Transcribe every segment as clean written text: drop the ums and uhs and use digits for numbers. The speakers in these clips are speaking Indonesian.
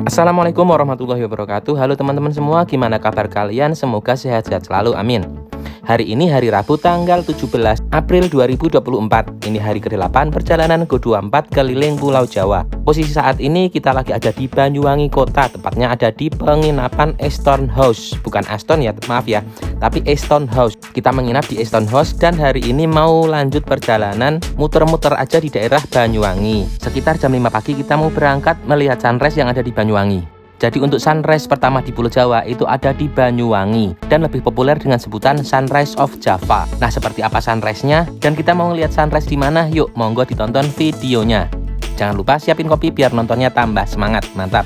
Assalamualaikum warahmatullahi wabarakatuh. Halo teman-teman semua, gimana kabar kalian? Semoga sehat-sehat selalu, amin. Hari ini hari Rabu tanggal 17 April 2024. Ini hari ke-8 perjalanan Go24 keliling Pulau Jawa. Posisi saat ini kita lagi ada di Banyuwangi Kota, tepatnya ada di penginapan Aston House. Bukan Aston ya, maaf ya, tapi Aston House. Kita menginap di Aston House dan hari ini mau lanjut perjalanan muter-muter aja di daerah Banyuwangi. Sekitar jam 5 pagi kita mau berangkat melihat sunrise yang ada di Banyuwangi. Jadi untuk sunrise pertama di Pulau Jawa itu ada di Banyuwangi dan lebih populer dengan sebutan Sunrise of Java. Nah, seperti apa sunrise-nya dan kita mau lihat sunrise di mana? Yuk, monggo ditonton videonya. Jangan lupa siapin kopi biar nontonnya tambah semangat. Mantap.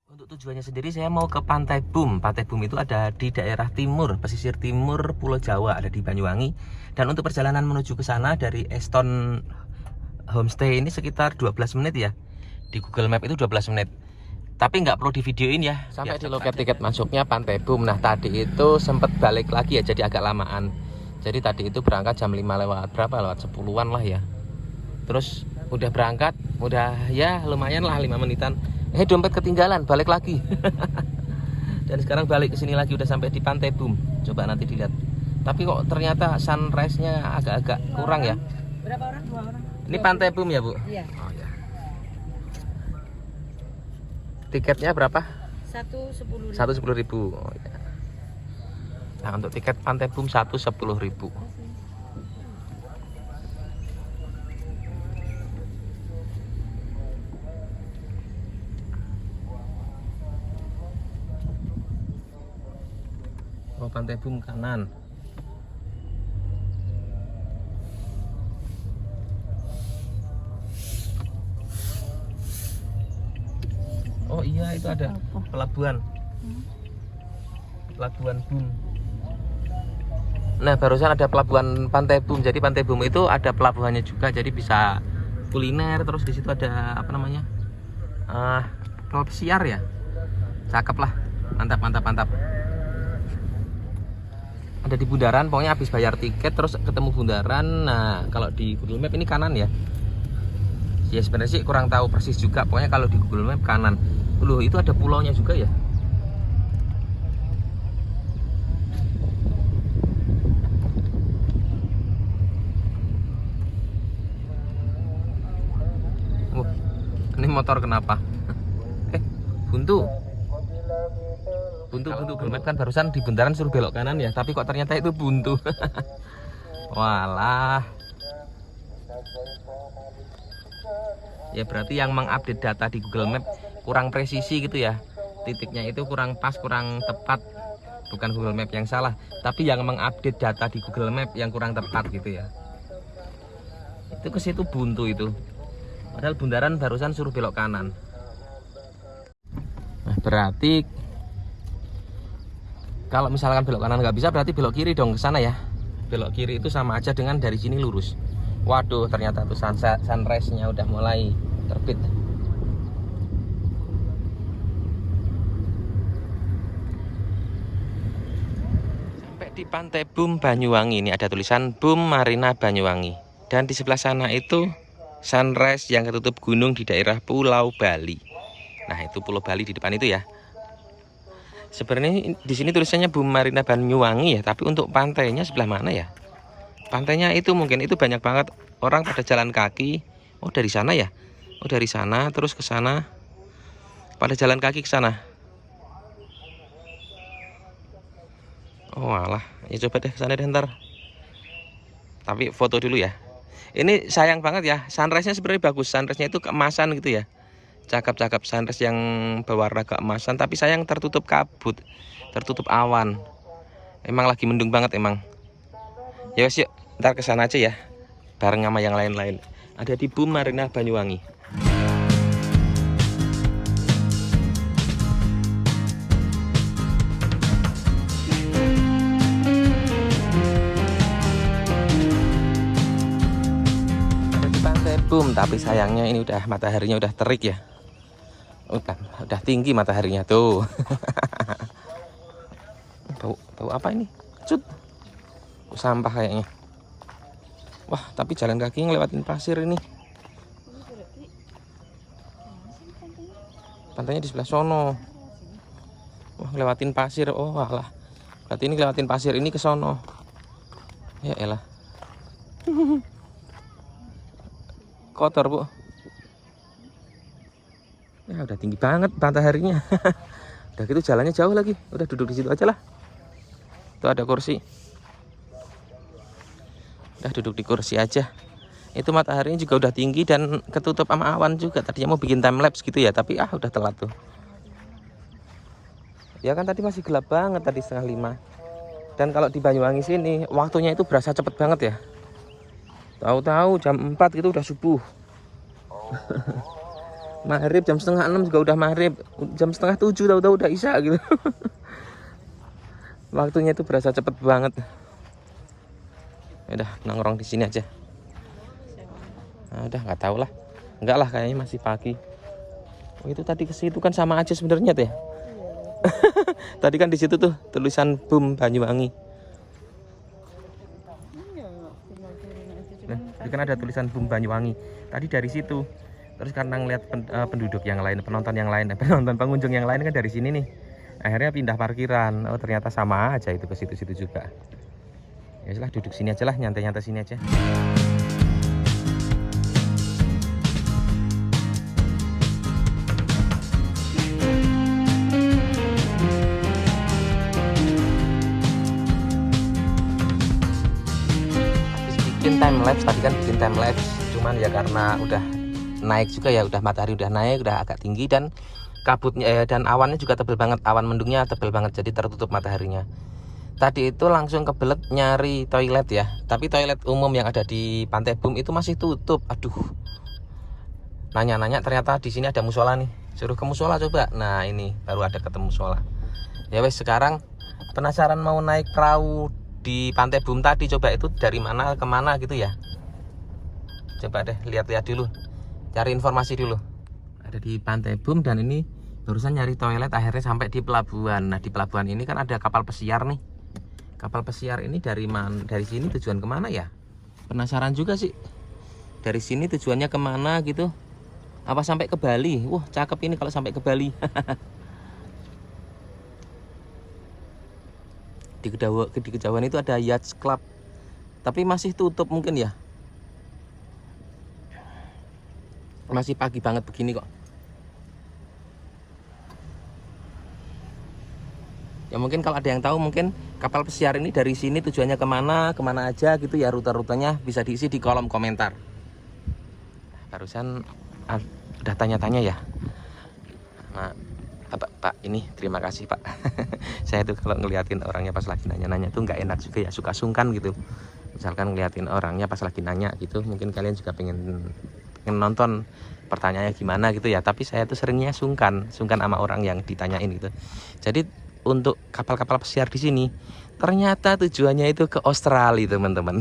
Untuk tujuannya sendiri saya mau ke Pantai Bum. Pantai Bum itu ada di daerah timur, pesisir timur Pulau Jawa, ada di Banyuwangi. Dan untuk perjalanan menuju ke sana dari Aston Homestay ini sekitar 12 menit ya. Di Google Map itu 12 menit. Tapi nggak perlu di videoin ya. Sampai di loket tiket masuknya Pantai Bum. Nah, tadi itu sempat balik lagi ya, jadi agak lamaan. Jadi tadi itu berangkat jam 5 lewat berapa? Lewat 10-an lah ya. Terus udah berangkat, udah ya lumayan lah 5 menitan. Dompet ketinggalan, balik lagi. Dan sekarang balik ke sini lagi, udah sampai di Pantai Bum. Coba nanti dilihat. Tapi kok ternyata sunrise-nya agak-agak kurang ya. Berapa orang? 2 orang. Ini Pantai Bum ya, Bu? Iya. Oh ya. Tiketnya berapa? 110.000. 110.000. Oh ya. Nah, untuk tiket Pantai Bum 110.000. Oh, Pantai Bum kanan. Oh iya, itu ada pelabuhan. Pelabuhan Bum. Nah, barusan ada pelabuhan Pantai Bum. Jadi Pantai Bum itu ada pelabuhannya juga, jadi bisa kuliner. Terus di situ ada apa namanya? Kapal pesiar ya. Cakep lah. Mantap, mantap, mantap. Ada di bundaran, pokoknya habis bayar tiket terus ketemu bundaran. Nah, kalau di Google Map ini kanan ya. Ya sebenarnya sih kurang tahu persis juga, pokoknya kalau di Google Map kanan. Loh, itu ada pulaunya juga ya. Ini motor kenapa? Buntu. Buntu Google Map kan barusan di bundaran suruh belok kanan ya, tapi kok ternyata itu buntu. Walah. Ya berarti yang mengupdate data di Google Map kurang presisi gitu ya. Titiknya itu kurang pas, kurang tepat. Bukan Google Map yang salah, tapi yang mengupdate data di Google Map yang kurang tepat gitu ya. Itu ke situ buntu itu. Padahal bundaran barusan suruh belok kanan. Nah, berarti kalau misalkan belok kanan nggak bisa, berarti belok kiri dong ke sana ya. Belok kiri itu sama aja dengan dari sini lurus. Waduh, ternyata tuh sunrise-nya udah mulai terbit. Sampai di Pantai Bum Banyuwangi, ini ada tulisan Bum Marina Banyuwangi. Dan di sebelah sana itu sunrise yang ketutup gunung di daerah Pulau Bali. Nah, itu Pulau Bali di depan itu ya. Sebenarnya di sini tulisannya Bum Marina Banyuwangi ya, tapi untuk pantainya sebelah mana ya? Pantainya itu mungkin itu banyak banget orang pada jalan kaki. Oh, dari sana ya? Oh, dari sana terus ke sana. Pada jalan kaki ke sana. Oh, alah. Ya coba deh ke sana deh ntar. Tapi foto dulu ya. Ini sayang banget ya. Sunrise-nya sebenarnya bagus. Sunrise-nya itu keemasan gitu ya. Cakep-cakep sunrise yang berwarna keemasan, tapi sayang tertutup kabut, tertutup awan. Emang lagi mendung banget emang. Ya wes yuk, ntar kesana aja ya, bareng sama yang lain-lain. Ada di Boom Marina Banyuwangi. Ada di Pantai Boom, tapi sayangnya ini udah mataharinya udah terik ya. Udah tinggi mataharinya tuh. Bau apa ini? Cut. Sampah kayaknya. Wah, tapi jalan kaki ngelewatin pasir ini. Pantainya di sebelah sono. Wah, ngelewatin pasir. Oh, alah. Berarti ini ngelewatin pasir ini ke sono. Ya elah. Kotor, Bu. Ya udah tinggi banget mataharinya. Udah gitu jalannya jauh lagi. Udah duduk di situ aja lah. Tuh ada kursi. Udah duduk di kursi aja. Itu mataharinya juga udah tinggi dan ketutup sama awan juga. Tadinya mau bikin time lapse gitu ya, tapi udah telat tuh. Ya kan tadi masih gelap banget tadi 4:30. Dan kalau di Banyuwangi sini waktunya itu berasa cepet banget ya. Tahu-tahu jam 4 gitu udah subuh. Maghrib jam 5:30 juga udah maghrib. Jam 6:30 tahu-tahu udah isya gitu. Waktunya itu berasa cepet banget. Udah nongkrong di sini aja. Nah, udah nggak tahu lah. Enggak lah, kayaknya masih pagi. Oh, itu tadi ke situ kan sama aja sebenarnya tuh ya. Tadi kan di situ tuh tulisan Boom Banyuwangi. Nah, tadi kan ada tulisan Boom Banyuwangi. Tadi dari situ. Terus karena ngeliat penduduk yang lain, penonton pengunjung yang lain kan dari sini nih. Akhirnya pindah parkiran. Oh, ternyata sama aja itu ke situ-situ juga. Ya sudah, duduk sini aja lah, nyantai-nyantai sini aja. Bikin time lapse, tadi kan bikin time lapse, cuman ya karena udah naik juga ya, udah matahari udah naik, udah agak tinggi dan kabutnya dan awannya juga tebel banget, awan mendungnya tebel banget, jadi tertutup mataharinya. Tadi itu langsung kebelet nyari toilet ya, tapi toilet umum yang ada di Pantai Boom itu masih tutup. Aduh, nanya-nanya ternyata di sini ada musola nih, suruh ke musola coba. Nah ini baru ada ketemu musola. Ya wes, sekarang penasaran mau naik perahu di Pantai Boom tadi, coba itu dari mana ke mana gitu ya. Coba deh lihat-lihat dulu, cari informasi dulu. Ada di Pantai Boom dan ini barusan nyari toilet, akhirnya sampai di pelabuhan. Nah di pelabuhan ini kan ada kapal pesiar nih. Kapal pesiar ini dari mana? Dari sini tujuan kemana ya? Penasaran juga sih. Dari sini tujuannya kemana gitu? Apa sampai ke Bali? Wah cakep ini kalau sampai ke Bali. Di kejauhan itu ada Yacht Club, tapi masih tutup mungkin ya. Masih pagi banget begini kok. Ya mungkin kalau ada yang tahu, mungkin kapal pesiar ini dari sini tujuannya kemana aja gitu ya, rute-rutenya bisa diisi di kolom komentar. Barusan udah tanya-tanya ya. Nah, Pak ini terima kasih Pak. Saya tuh kalau ngeliatin orangnya pas lagi nanya-nanya tuh nggak enak juga ya, suka sungkan gitu. Misalkan ngeliatin orangnya pas lagi nanya gitu, mungkin kalian juga pengen nonton pertanyaannya gimana gitu ya, tapi saya tuh seringnya sungkan sama orang yang ditanyain gitu. Jadi untuk kapal-kapal pesiar di sini ternyata tujuannya itu ke Australia teman-teman.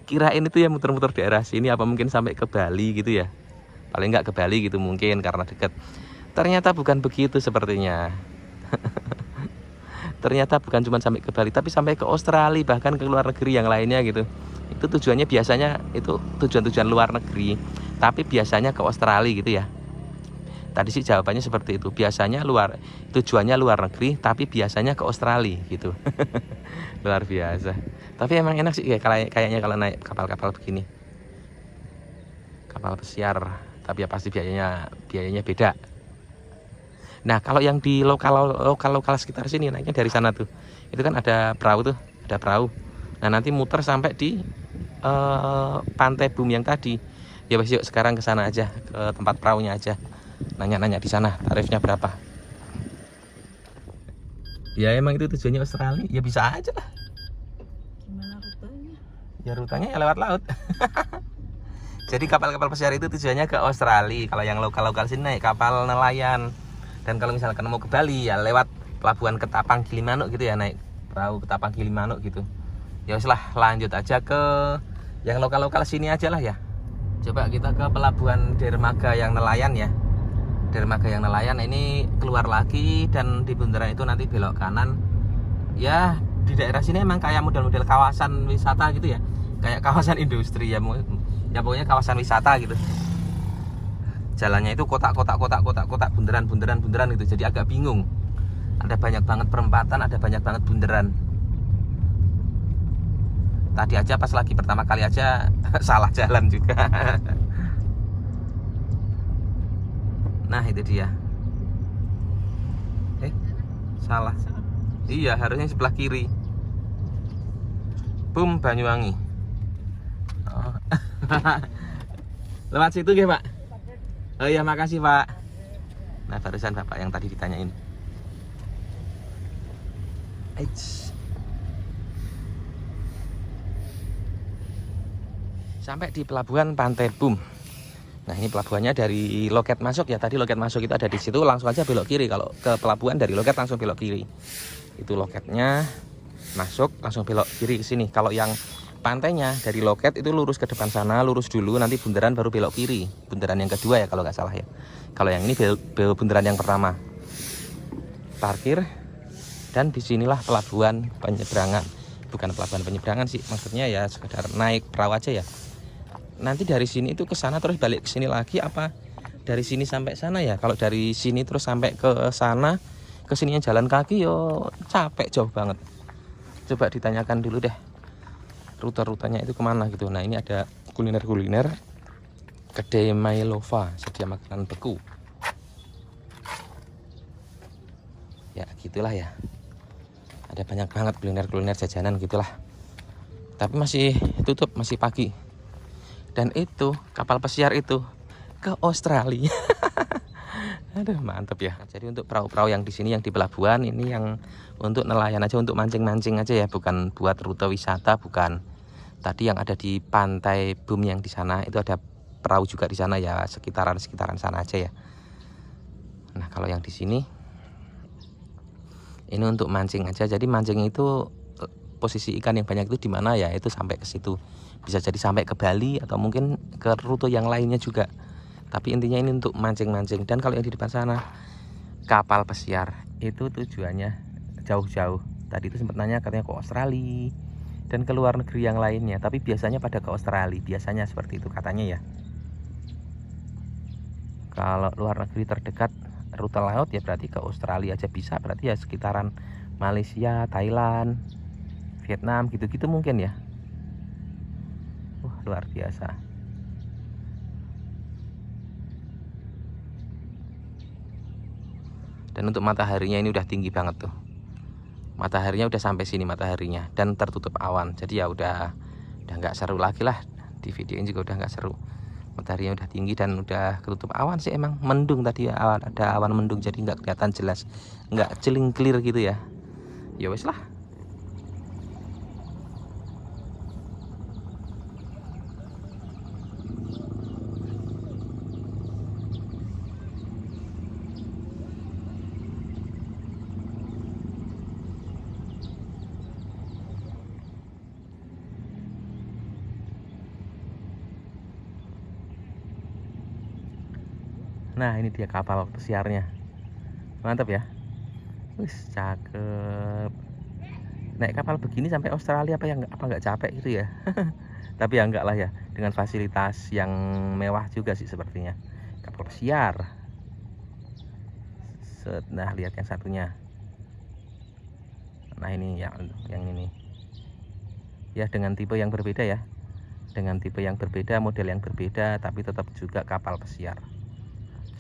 Kirain itu ya muter-muter daerah sini, apa mungkin sampai ke Bali gitu ya, paling nggak ke Bali gitu mungkin karena dekat. Ternyata bukan begitu sepertinya. Ternyata bukan cuma sampai ke Bali, tapi sampai ke Australia, bahkan ke luar negeri yang lainnya gitu. Itu tujuannya biasanya itu tujuan-tujuan luar negeri, tapi biasanya ke Australia gitu ya. Tadi sih jawabannya seperti itu. Biasanya tujuannya luar negeri, tapi biasanya ke Australia gitu. Luar biasa. Tapi emang enak sih kayaknya kalau naik kapal-kapal begini. Kapal pesiar, tapi ya pasti biayanya beda. Nah, kalau yang di lokal sekitar sini naiknya dari sana tuh. Itu kan ada perahu tuh, ada perahu. Nah, nanti muter sampai di Pantai Boom yang tadi. Ya wes, yuk sekarang ke sana aja, ke tempat perahunya aja. Nanya-nanya di sana tarifnya berapa. Ya emang itu tujuannya Australia, ya bisa aja lah. Gimana rutenya? Ya rutenya ya lewat laut. Jadi kapal-kapal pesiar itu tujuannya ke Australia. Kalau yang lokal-lokal sini naik kapal nelayan. Dan kalau misalkan mau ke Bali ya lewat pelabuhan Ketapang Gilimanuk gitu ya, naik perahu Ketapang Gilimanuk gitu. Ya wes lah, lanjut aja ke yang lokal-lokal sini aja lah ya. Coba kita ke pelabuhan dermaga yang nelayan ya. Dermaga yang nelayan ini keluar lagi dan di bundaran itu nanti belok kanan. Ya di daerah sini emang kayak model-model kawasan wisata gitu ya, kayak kawasan industri ya, ya pokoknya kawasan wisata gitu. Jalannya itu kotak bundaran gitu, jadi agak bingung. Ada banyak banget perempatan, ada banyak banget bundaran. Tadi aja pas lagi pertama kali aja salah jalan juga. Nah itu dia. Salah. Iya, harusnya sebelah kiri. Bum, Banyuwangi. Oh. Lewat situ nggih, Pak? Oh iya, makasih, Pak. Nah, barusan Bapak yang tadi ditanyain. Eits. Sampai di pelabuhan Pantai Bum. Nah, ini pelabuhannya dari loket masuk ya. Tadi loket masuk itu ada di situ, langsung aja belok kiri. Kalau ke pelabuhan dari loket langsung belok kiri. Itu loketnya, masuk langsung belok kiri ke sini. Kalau yang pantainya dari loket itu lurus ke depan sana, lurus dulu, nanti bundaran baru belok kiri. Bundaran yang kedua ya kalau nggak salah ya. Kalau yang ini bundaran yang pertama. Parkir, dan disinilah pelabuhan penyeberangan. Bukan pelabuhan penyeberangan sih, maksudnya ya sekedar naik perahu aja ya. Nanti dari sini itu ke sana terus balik ke sini lagi, apa dari sini sampai sana ya? Kalau dari sini terus sampai ke sana, ke sininya jalan kaki yo capek jauh banget. Coba ditanyakan dulu deh rute-rutenya itu kemana gitu. Nah ini ada kuliner-kuliner, kedai Mailova, sedia makanan beku. Ya gitulah ya. Ada banyak banget kuliner-kuliner jajanan gitulah. Tapi masih tutup, masih pagi. Dan itu kapal pesiar itu ke Australia. Aduh mantep ya. Jadi untuk perahu-perahu yang di sini yang di pelabuhan ini yang untuk nelayan aja, untuk mancing-mancing aja ya, bukan buat rute wisata, bukan. Tadi yang ada di Pantai Bum yang di sana itu ada perahu juga di sana ya, sekitaran sana aja ya. Nah kalau yang di sini ini untuk mancing aja. Jadi mancing itu posisi ikan yang banyak itu di mana ya, itu sampai ke situ. Bisa jadi sampai ke Bali atau mungkin ke rute yang lainnya juga. Tapi intinya ini untuk mancing-mancing. Dan kalau yang di depan sana kapal pesiar itu tujuannya jauh-jauh. Tadi itu sempat nanya katanya ke Australia dan ke luar negeri yang lainnya. Tapi biasanya pada ke Australia, biasanya seperti itu katanya ya. Kalau luar negeri terdekat rute laut ya berarti ke Australia aja bisa. Berarti ya sekitaran Malaysia, Thailand, Vietnam gitu-gitu mungkin ya. Luar biasa. Dan untuk mataharinya ini udah tinggi banget tuh. Mataharinya udah sampai sini mataharinya dan tertutup awan. Jadi ya udah nggak seru lagi lah. Di video ini juga udah nggak seru. Mataharinya udah tinggi dan udah ketutup awan sih, emang mendung tadi ya, ada awan mendung jadi nggak kelihatan jelas, nggak celing clear gitu ya. Ya wes lah. Nah ini dia kapal pesiarnya, mantap ya. Wis cakep. Naik kapal begini sampai Australia apa nggak capek gitu ya. Tapi ya enggak lah ya, dengan fasilitas yang mewah juga sih sepertinya. Kapal pesiar. Nah lihat yang satunya. Nah ini yang ini ya, dengan tipe yang berbeda ya, dengan tipe yang berbeda, model yang berbeda, tapi tetap juga kapal pesiar.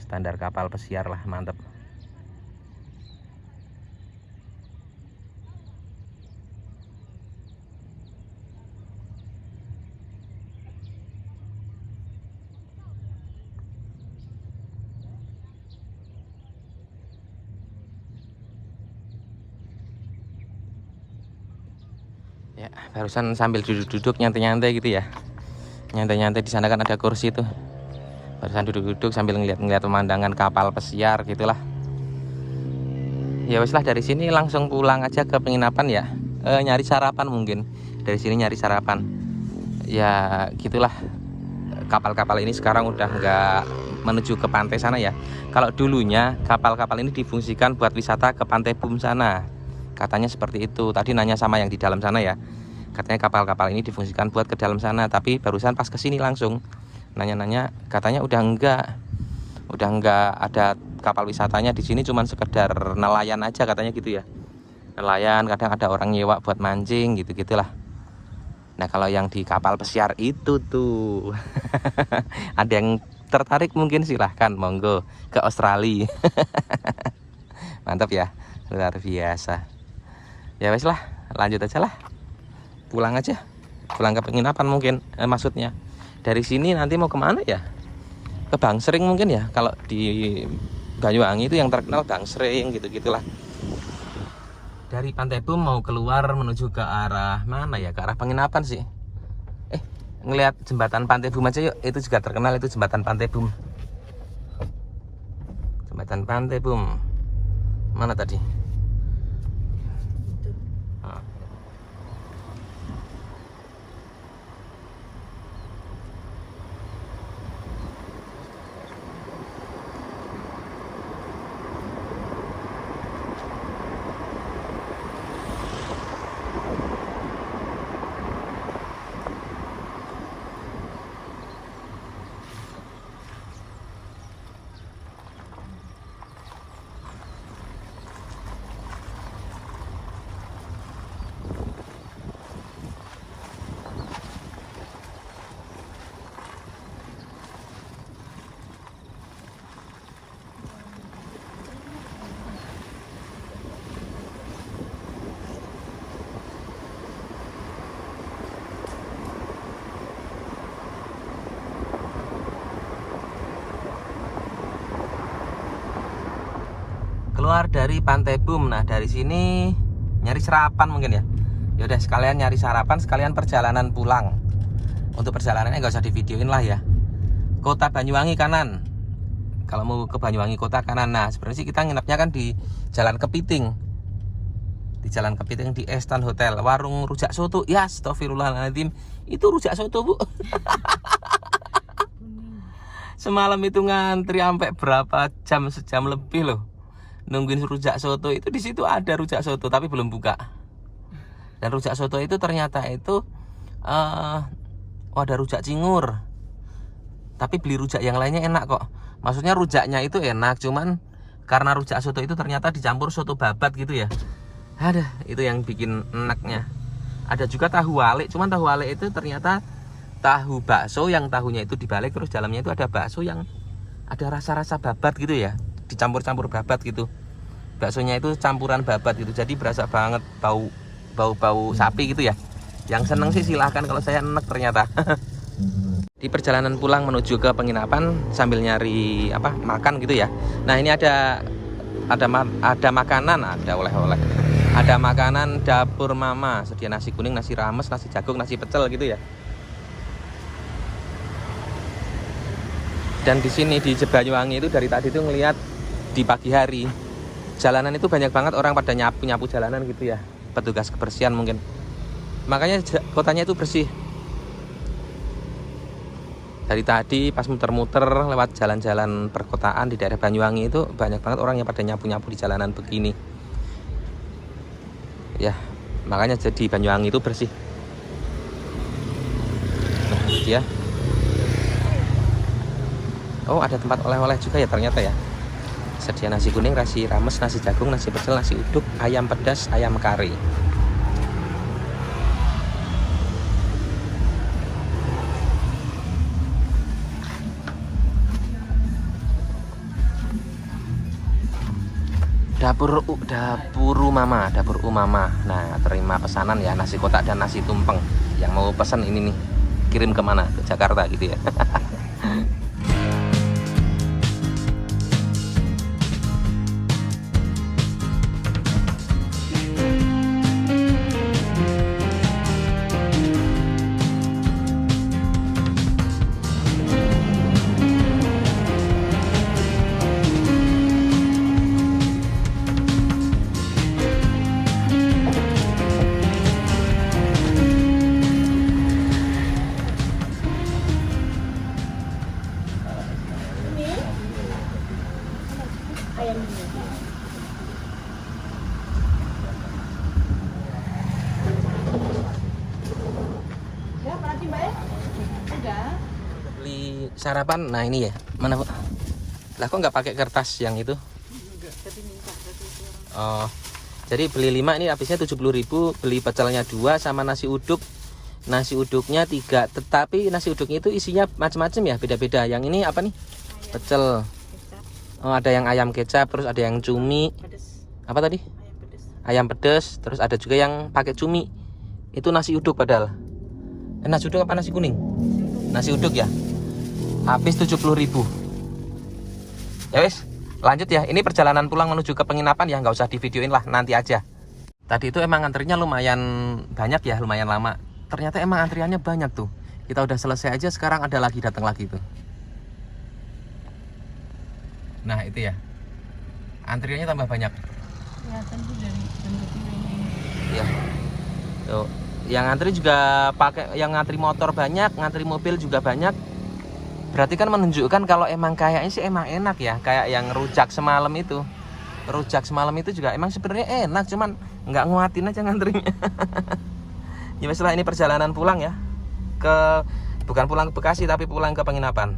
Standar kapal pesiar lah, mantep. Ya, barusan sambil duduk-duduk nyantai-nyantai gitu ya. Nyantai-nyantai di sana kan ada kursi tuh. Barusan duduk-duduk sambil ngeliat-ngeliat pemandangan kapal pesiar gitulah. Ya wes lah, dari sini langsung pulang aja ke penginapan ya. Nyari sarapan mungkin. Dari sini nyari sarapan. Ya gitulah. Kapal-kapal ini sekarang udah nggak menuju ke pantai sana ya. Kalau dulunya kapal-kapal ini difungsikan buat wisata ke Pantai Bum sana. Katanya seperti itu. Tadi nanya sama yang di dalam sana ya. Katanya kapal-kapal ini difungsikan buat ke dalam sana. Tapi barusan pas kesini langsung nanya-nanya, katanya udah enggak ada kapal wisatanya di sini, cuman sekedar nelayan aja katanya gitu ya. Nelayan, kadang ada orang nyewa buat mancing gitu-gitulah. Nah, kalau yang di kapal pesiar itu tuh ada yang tertarik mungkin silahkan monggo ke Australia. Mantap ya, luar biasa. Ya wes lah, lanjut aja lah. Pulang aja. Pulang ke penginapan mungkin, maksudnya. Dari sini nanti mau kemana ya? Ke Bangsering mungkin ya. Kalau di Banyuwangi itu yang terkenal Bangsering gitu-gitulah. Dari Pantai Bum mau keluar menuju ke arah mana ya? Ke arah penginapan sih. Ngelihat jembatan Pantai Bum aja yuk. Itu juga terkenal, itu jembatan Pantai Bum. Jembatan Pantai Bum. Mana tadi? Keluar dari Pantai Bum. Nah, dari sini nyari sarapan mungkin ya. Yaudah, sekalian nyari sarapan, sekalian perjalanan pulang. Untuk perjalanannya nggak usah divideoin lah ya. Kota Banyuwangi kanan. Kalau mau ke Banyuwangi kota kanan. Nah, sebenarnya sih kita nginepnya kan di Jalan Kepiting. Di Jalan Kepiting di Estan Hotel. Warung rujak soto. Ya, astagfirullahaladzim. Itu rujak soto, Bu. Semalam itu ngantri sampai berapa jam, sejam lebih loh. Nungguin rujak soto itu. Di situ ada rujak soto tapi belum buka. Dan rujak soto itu ternyata itu ada rujak cingur. Tapi beli rujak yang lainnya enak kok. Maksudnya rujaknya itu enak, cuman karena rujak soto itu ternyata dicampur soto babat gitu ya. Ada, itu yang bikin enaknya. Ada juga tahu walik, cuman tahu walik itu ternyata tahu bakso yang tahunya itu dibalik, terus dalamnya itu ada bakso yang ada rasa-rasa babat gitu ya. Dicampur-campur babat gitu. Baksonya itu campuran babat gitu. Jadi berasa banget bau sapi gitu ya. Yang seneng sih silahkan, kalau saya enak ternyata. Di perjalanan pulang menuju ke penginapan sambil nyari makan gitu ya. Nah, ini ada makanan, ada oleh-oleh. Ada makanan dapur mama, sedia nasi kuning, nasi rames, nasi jagung, nasi pecel gitu ya. Dan di sini di Banyuwangi itu dari tadi tuh ngelihat di pagi hari jalanan itu banyak banget orang pada nyapu jalanan gitu ya, petugas kebersihan mungkin, makanya kotanya itu bersih. Dari tadi pas muter-muter lewat jalan-jalan perkotaan di daerah Banyuwangi itu banyak banget orang yang pada nyapu-nyapu di jalanan begini ya, makanya jadi Banyuwangi itu bersih. Nah, dia ada tempat oleh-oleh juga ya ternyata ya. Sedia nasi kuning, nasi rames, nasi jagung, nasi pecel, nasi uduk, ayam pedas, ayam kari. Dapur Umama. Nah, terima pesanan ya, nasi kotak dan nasi tumpeng. Yang mau pesan ini nih, kirim kemana? Ke Jakarta gitu ya. Ayam ini. Ya, berarti Mbak ya? Udah. Beli sarapan, nah ini ya, mana Bu? Lah kok nggak pakai kertas yang itu? Oh, jadi beli 5 ini habisnya 70.000, beli pecelnya 2 sama nasi uduk. Nasi uduknya 3, tetapi nasi uduknya itu isinya macam-macam ya, beda-beda. Yang ini apa nih? Pecel. Oh, ada yang ayam kecap, terus ada yang cumi. Apa tadi? Ayam pedes, terus ada juga yang pakai cumi. Itu nasi uduk padahal. Nasi uduk apa nasi kuning? Nasi uduk ya. Habis 70.000. Ya wis, lanjut ya. Ini perjalanan pulang menuju ke penginapan ya, nggak usah divideoin lah, nanti aja. Tadi itu emang antrinya lumayan banyak ya, lumayan lama. Ternyata emang antriannya banyak tuh. Kita udah selesai aja, sekarang ada lagi, datang lagi tuh. Nah itu ya, antriannya tambah banyak. Kelihatan tuh dari jam ketiga ini. Iya. Tuh, yang ngantri juga pakai, yang ngantri motor banyak, ngantri mobil juga banyak. Berarti kan menunjukkan kalau emang kayaknya sih emang enak ya, kayak yang rujak semalam itu. Rujak semalam itu juga emang sebenarnya enak, cuman nggak nguatin aja ngantrinya. Ya setelah ini perjalanan pulang ya, bukan pulang ke Bekasi tapi pulang ke penginapan.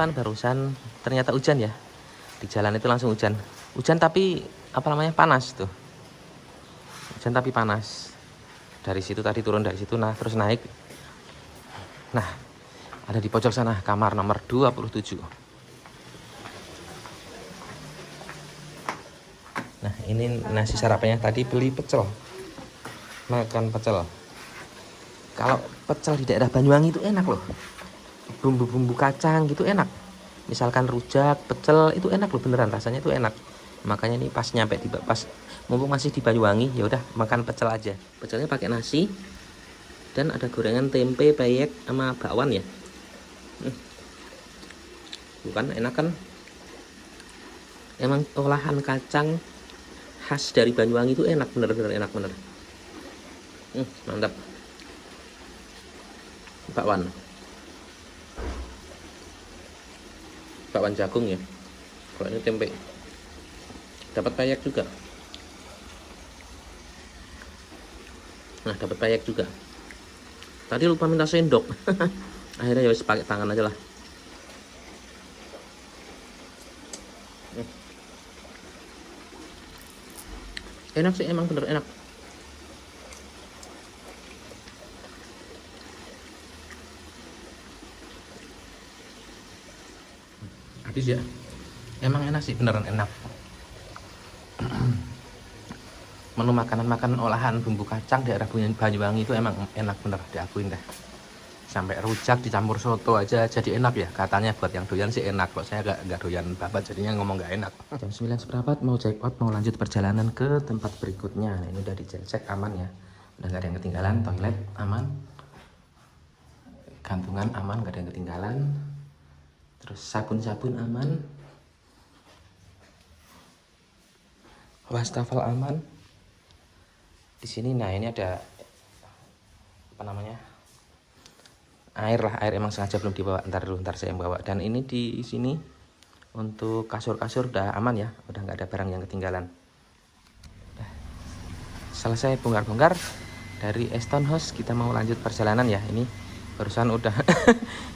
Barusan ternyata hujan ya, di jalan itu langsung hujan tapi apa namanya, panas tuh, hujan tapi panas. Dari situ tadi turun dari situ, nah terus naik, nah ada di pojok sana kamar nomor 27. Nah ini nasi sarapannya, tadi beli pecel, makan pecel. Kalau pecel di daerah Banyuwangi itu enak loh, bumbu-bumbu kacang gitu enak. Misalkan rujak, pecel itu enak loh, beneran rasanya itu enak. Makanya nih pas nyampe di, pas mumpung masih di Banyuwangi, ya udah makan pecel aja. Pecelnya pakai nasi dan ada gorengan tempe, peyek sama bakwan ya. Bukan enak kan? Emang olahan kacang khas dari Banyuwangi itu enak, bener-bener enak bener. Mantap. Bakwan jagung ya, kalau ini tempe. Dapat peyek juga, nah dapat peyek juga. Tadi lupa minta sendok. Akhirnya ya wis pakai tangan aja lah. Enak sih, emang bener enak. Habis ya, emang enak sih, beneran enak. Menu makanan olahan bumbu kacang daerah Banyuwangi itu emang enak bener, diakuin deh. Sampai rujak dicampur soto aja jadi enak ya, katanya buat yang doyan sih enak. Kok saya gak doyan babat, jadinya ngomong gak enak. Jam 9 seperempat mau check out, mau lanjut perjalanan ke tempat berikutnya. Nah, ini udah dicek aman ya, udah gak ada yang ketinggalan. Toilet aman, gantungan aman, gak ada yang ketinggalan. Terus sabun-sabun aman, wastafel aman. Di sini, nah ini ada apa namanya, air lah, air emang sengaja belum dibawa, ntar saya yang bawa. Dan ini di sini untuk kasur-kasur udah aman ya, udah nggak ada barang yang ketinggalan. Selesai bongkar-bongkar dari Eston House, kita mau lanjut perjalanan ya. Ini barusan udah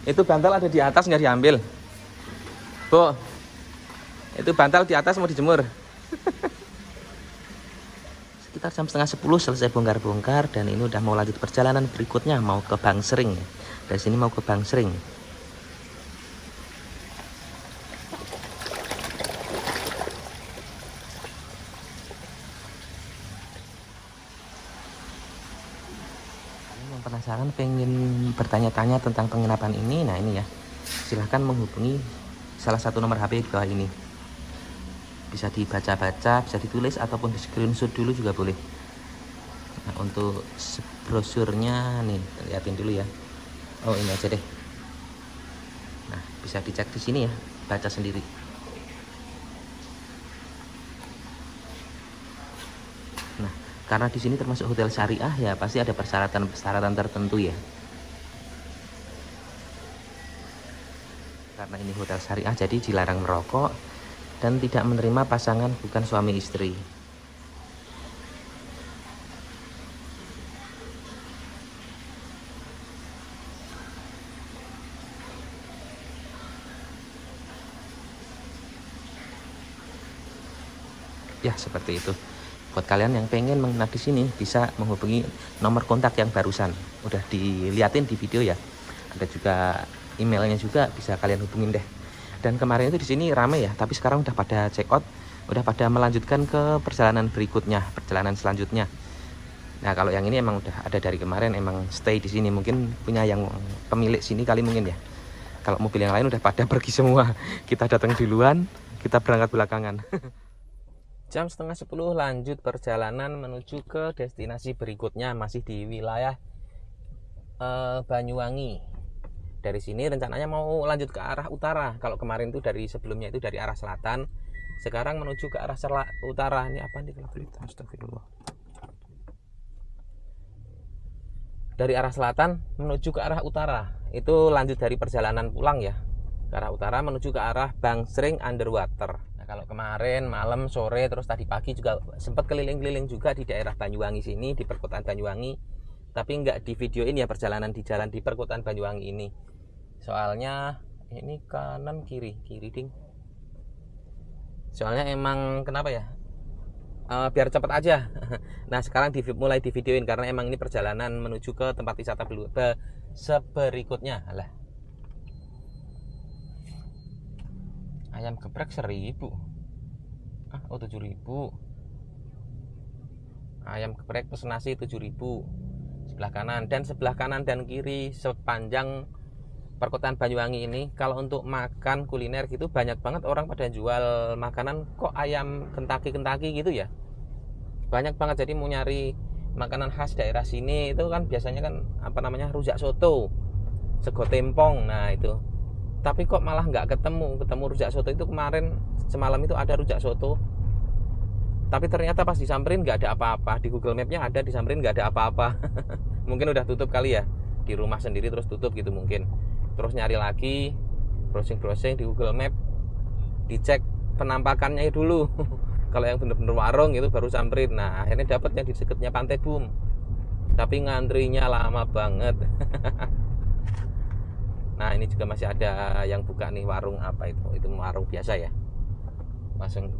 itu bantal ada di atas, nggak diambil. Bu, itu bantal di atas mau dijemur. Sekitar jam setengah 10 selesai bongkar-bongkar, dan ini udah mau lanjut perjalanan berikutnya, mau ke Bangsering. Dari sini mau ke Bangsering. Yang penasaran, pengen bertanya-tanya tentang penginapan ini, nah ini ya, silahkan menghubungi salah satu nomor HP di bawah ini. Bisa dibaca-baca, bisa ditulis, ataupun di screenshot dulu juga boleh. Nah, untuk brosurnya nih, liatin dulu ya. Oh, ini aja deh. Nah, bisa dicek di sini ya, baca sendiri. Nah, karena di sini termasuk hotel syariah ya, pasti ada persyaratan tertentu ya. Karena ini hotel syariah, jadi dilarang merokok dan tidak menerima pasangan bukan suami istri. Ya, seperti itu. Buat kalian yang pengen menginap di sini bisa menghubungi nomor kontak yang barusan udah diliatin di video ya. Ada juga emailnya juga, bisa kalian hubungin deh. Dan kemarin itu di sini rame ya, tapi sekarang udah pada check out, udah pada melanjutkan ke perjalanan berikutnya, perjalanan selanjutnya. Nah, kalau yang ini emang udah ada dari kemarin, emang stay di sini. Mungkin punya yang pemilik sini kali mungkin ya. Kalau mobil yang lain udah pada pergi semua. Kita datang duluan, kita berangkat belakangan. Jam setengah 10 lanjut perjalanan menuju ke destinasi berikutnya, masih di wilayah Banyuwangi. Dari sini rencananya mau lanjut ke arah utara. Kalau kemarin itu dari sebelumnya itu dari arah selatan, sekarang menuju ke arah utara. Ini apa nih? Astagfirullah. Dari arah selatan menuju ke arah utara. Itu lanjut dari perjalanan pulang ya, ke arah utara menuju ke arah Bangsering Underwater. Kalau kemarin malam, sore, terus tadi pagi juga sempat keliling-keliling juga di daerah Banyuwangi sini, di perkotaan Banyuwangi. Tapi nggak di videoin ya perjalanan di jalan di perkotaan Banyuwangi ini. Soalnya ini kanan kiri ding. Soalnya emang kenapa ya? Biar cepat aja. Nah, sekarang mulai di videoin karena emang ini perjalanan menuju ke tempat wisata berikutnya. Alah. Ayam geprek 1.000. Oh 7.000. Ayam geprek pesen nasi 7.000. Sebelah kanan dan kiri sepanjang perkotaan Banyuwangi ini, kalau untuk makan kuliner gitu banyak banget orang pada jual makanan. Kok ayam Kentucky gitu ya, banyak banget. Jadi mau nyari makanan khas daerah sini itu kan biasanya kan apa namanya, rujak soto, sego tempong. Nah itu, tapi kok malah nggak ketemu rujak soto itu. Kemarin semalam itu ada rujak soto, tapi ternyata pas disamperin nggak ada apa-apa. Di Google Mapnya ada, disamperin nggak ada apa-apa. Mungkin udah tutup kali ya, di rumah sendiri terus tutup gitu mungkin. Terus nyari lagi, browsing di Google Map, dicek penampakannya dulu. Kalau yang bener-bener warung itu baru samperin. Nah akhirnya dapet yang di dekatnya Pantai Bum, tapi ngantrinya lama banget. Nah ini juga masih ada yang buka nih, warung apa itu warung biasa ya,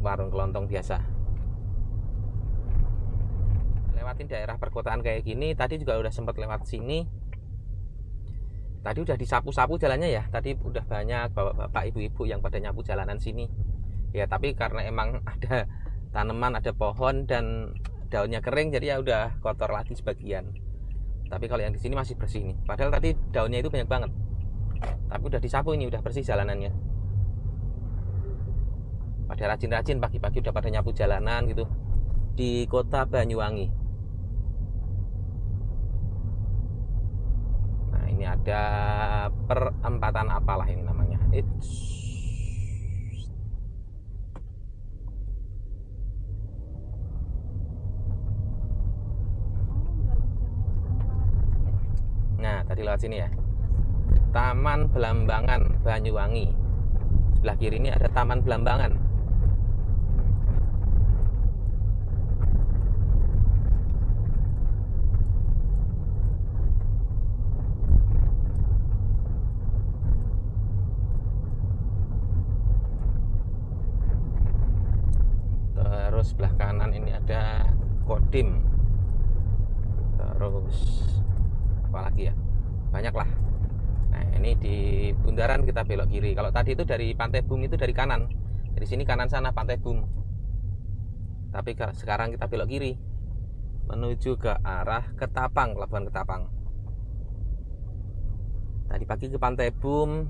warung kelontong biasa. Lewatin daerah perkotaan kayak gini, tadi juga udah sempat lewat sini. Tadi udah disapu-sapu jalannya ya, tadi udah banyak bapak ibu-ibu yang pada nyapu jalanan sini ya. Tapi karena emang ada tanaman, ada pohon dan daunnya kering, jadi ya udah kotor lagi sebagian. Tapi kalau yang di sini masih bersih nih, padahal tadi daunnya itu banyak banget. Tapi udah disapu, ini udah bersih jalanannya. Pada rajin-rajin pagi-pagi udah pada nyapu jalanan gitu di kota Banyuwangi. Nah ini ada perempatan apalah ini namanya. Nah tadi lewat sini ya, Taman Belambangan Banyuwangi. Sebelah kiri ini ada Taman Belambangan. Terus sebelah kanan ini ada Kodim. Terus apa lagi ya, banyak lah. Nah ini di bundaran kita belok kiri. Kalau tadi itu dari Pantai Bum itu dari kanan, dari sini kanan sana Pantai Bum. Tapi sekarang kita belok kiri menuju ke arah Ketapang, Pelabuhan Ketapang. Tadi pagi ke Pantai Bum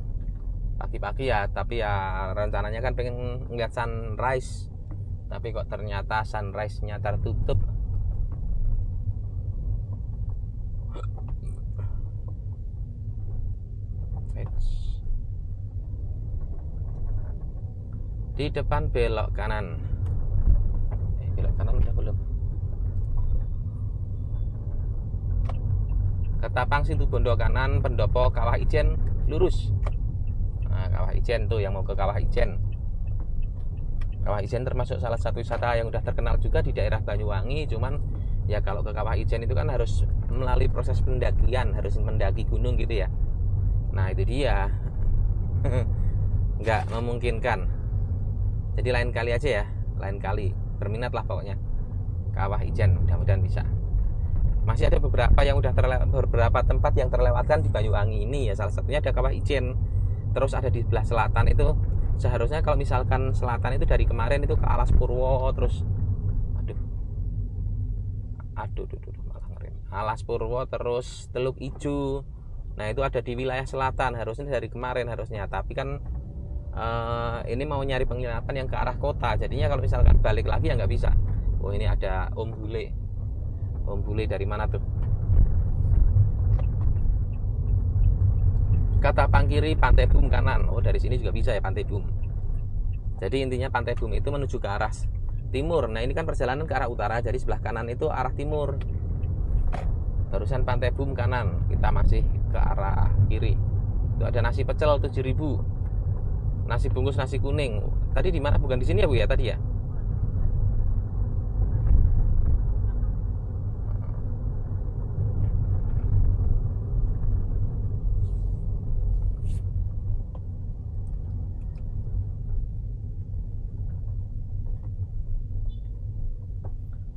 pagi-pagi ya, tapi ya rencananya kan pengen ngeliat sunrise, tapi kok ternyata sunrise-nya tertutup. Di depan belok kanan. Belok kanan udah belum? Ketapang Situbondo kanan, pendopo Kawah Ijen lurus. Nah, Kawah Ijen tuh yang mau ke Kawah Ijen. Kawah Ijen termasuk salah satu wisata yang udah terkenal juga di daerah Banyuwangi. Cuman ya kalau ke Kawah Ijen itu kan harus melalui proses pendakian, harus mendaki gunung gitu ya. Nah itu dia. Nggak memungkinkan. Jadi lain kali aja ya, lain kali. Berminat lah pokoknya Kawah Ijen, mudah-mudahan bisa. Masih ada beberapa yang udah beberapa tempat yang terlewatkan di Banyuwangi ini ya. Salah satunya ada Kawah Ijen. Terus ada di sebelah selatan itu, seharusnya kalau misalkan selatan itu dari kemarin itu ke Alas Purwo, terus aduh malah ngerin. Alas Purwo terus Teluk Ijo. Nah itu ada di wilayah selatan, harusnya dari kemarin harusnya. Tapi kan ini mau nyari penginapan yang ke arah kota, jadinya kalau misalkan balik lagi ya nggak bisa. Oh ini ada Om Bule dari mana tuh? Ketapang kiri, Pantai Bum kanan. Oh dari sini juga bisa ya Pantai Bum. Jadi intinya Pantai Bum itu menuju ke arah timur. Nah ini kan perjalanan ke arah utara, jadi sebelah kanan itu arah timur. Barusan Pantai Bum kanan, kita masih ke arah kiri. Itu ada nasi pecel 7.000. Nasi bungkus nasi kuning. Tadi di mana? Bukan di sini ya Bu ya tadi ya?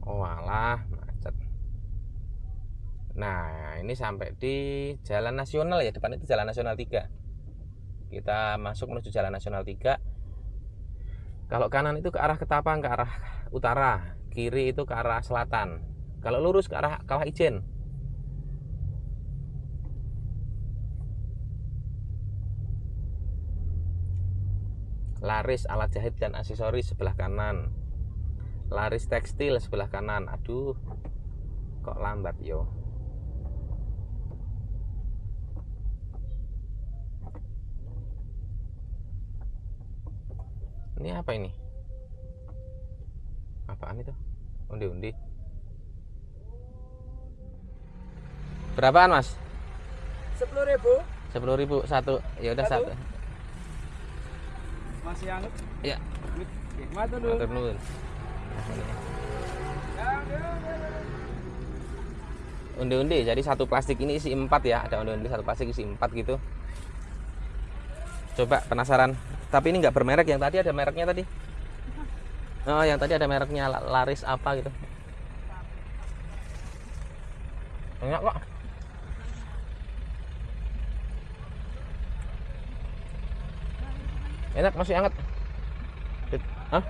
Oh alah, macet. Nah, ini sampai di Jalan Nasional ya, depan itu Jalan Nasional 3. Kita masuk menuju Jalan Nasional 3. Kalau kanan itu ke arah Ketapang, ke arah utara. Kiri itu ke arah selatan. Kalau lurus ke arah Kawah Ijen. Laris alat jahit dan aksesoris sebelah kanan. Laris tekstil sebelah kanan. Aduh, kok lambat yo. Ini apa ini? Apaan itu? Undi-undi. Berapaan Mas? 10.000. 10.000 satu. Ya udah satu. Masih anget? Ya. Matur nuwun. Matur nuwun. Undi-undi, jadi satu plastik ini isi 4 ya. Ada undi-undi satu plastik isi 4 gitu. Coba penasaran. Tapi ini nggak bermerek, yang tadi ada mereknya tadi. Oh, yang tadi ada mereknya Laris apa gitu. Enak kok. Enak, masih hangat. Hah?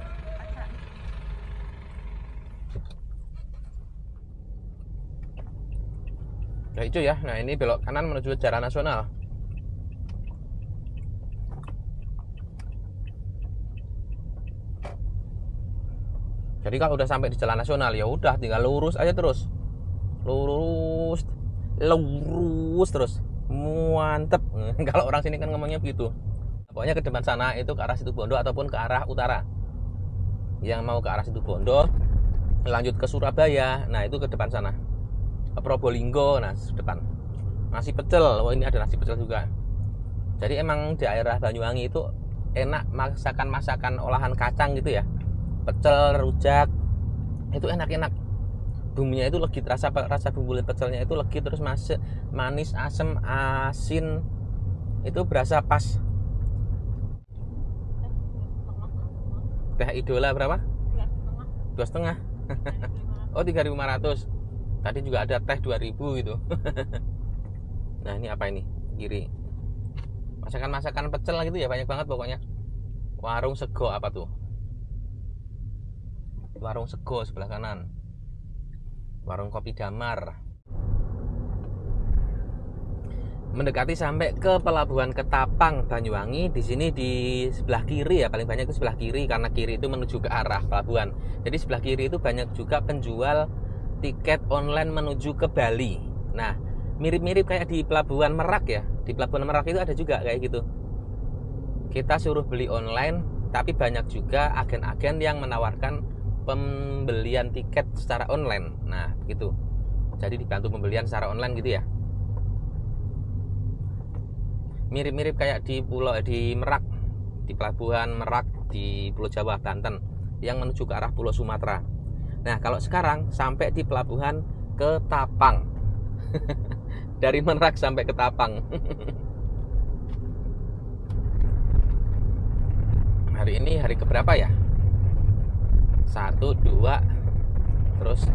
Ya itu ya. Nah, ini belok kanan menuju Jalan Nasional. Jadi kalau udah sampai di Jalan Nasional ya udah tinggal lurus aja terus. Lurus terus. Mantep. Kalau orang sini kan ngomongnya begitu. Pokoknya ke depan sana itu ke arah Situbondo ataupun ke arah utara. Yang mau ke arah Situbondo lanjut ke Surabaya, nah itu ke depan sana. Ke Probolinggo, nah depan. Nasi pecel, oh ini ada nasi pecel juga. Jadi emang daerah Banyuwangi itu enak masakan olahan kacang gitu ya. Pecel, rujak, itu enak-enak. Bumbunya itu legit, rasa bumbu pecelnya itu legit, terus manis, asam, asin, itu berasa pas. Teh Idola berapa? 2,5. Oh 3.500. Tadi juga ada teh 2.000 gitu. Nah ini apa ini? Kiri. Masakan pecel gitu ya, banyak banget pokoknya. Warung Sego apa tuh? Warung Sego sebelah kanan. Warung Kopi Damar. Mendekati sampai ke pelabuhan Ketapang Banyuwangi. Di sini di sebelah kiri ya, paling banyak itu sebelah kiri karena kiri itu menuju ke arah pelabuhan. Jadi sebelah kiri itu banyak juga penjual tiket online menuju ke Bali. Nah, Mirip-mirip kayak di Pelabuhan Merak ya. Di Pelabuhan Merak itu ada juga kayak gitu. Kita suruh beli online, tapi banyak juga agen-agen yang menawarkan pembelian tiket secara online. Nah, gitu. Jadi dibantu pembelian secara online gitu ya. Mirip-mirip kayak di Merak, di Pelabuhan Merak di Pulau Jawa, Banten, yang menuju ke arah Pulau Sumatera. Nah, kalau sekarang sampai di Pelabuhan Ketapang. Dari Merak sampai Ketapang. Hari ini hari keberapa ya? 1, 2, terus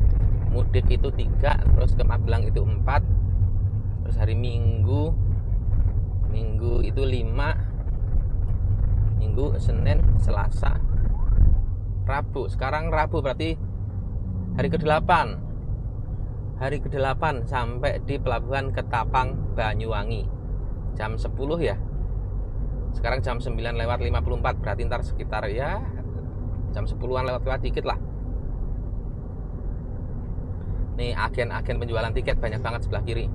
mudik itu 3, terus ke Magelang itu 4, terus hari Minggu itu 5, Minggu, Senin, Selasa, Rabu. Sekarang Rabu berarti hari ke-8. Hari ke-8 sampai di Pelabuhan Ketapang, Banyuwangi. Jam 10 ya. Sekarang jam 9:54, berarti ntar sekitar ya jam 10-an lewat dikit lah. Nih agen-agen penjualan tiket banyak banget sebelah kiri.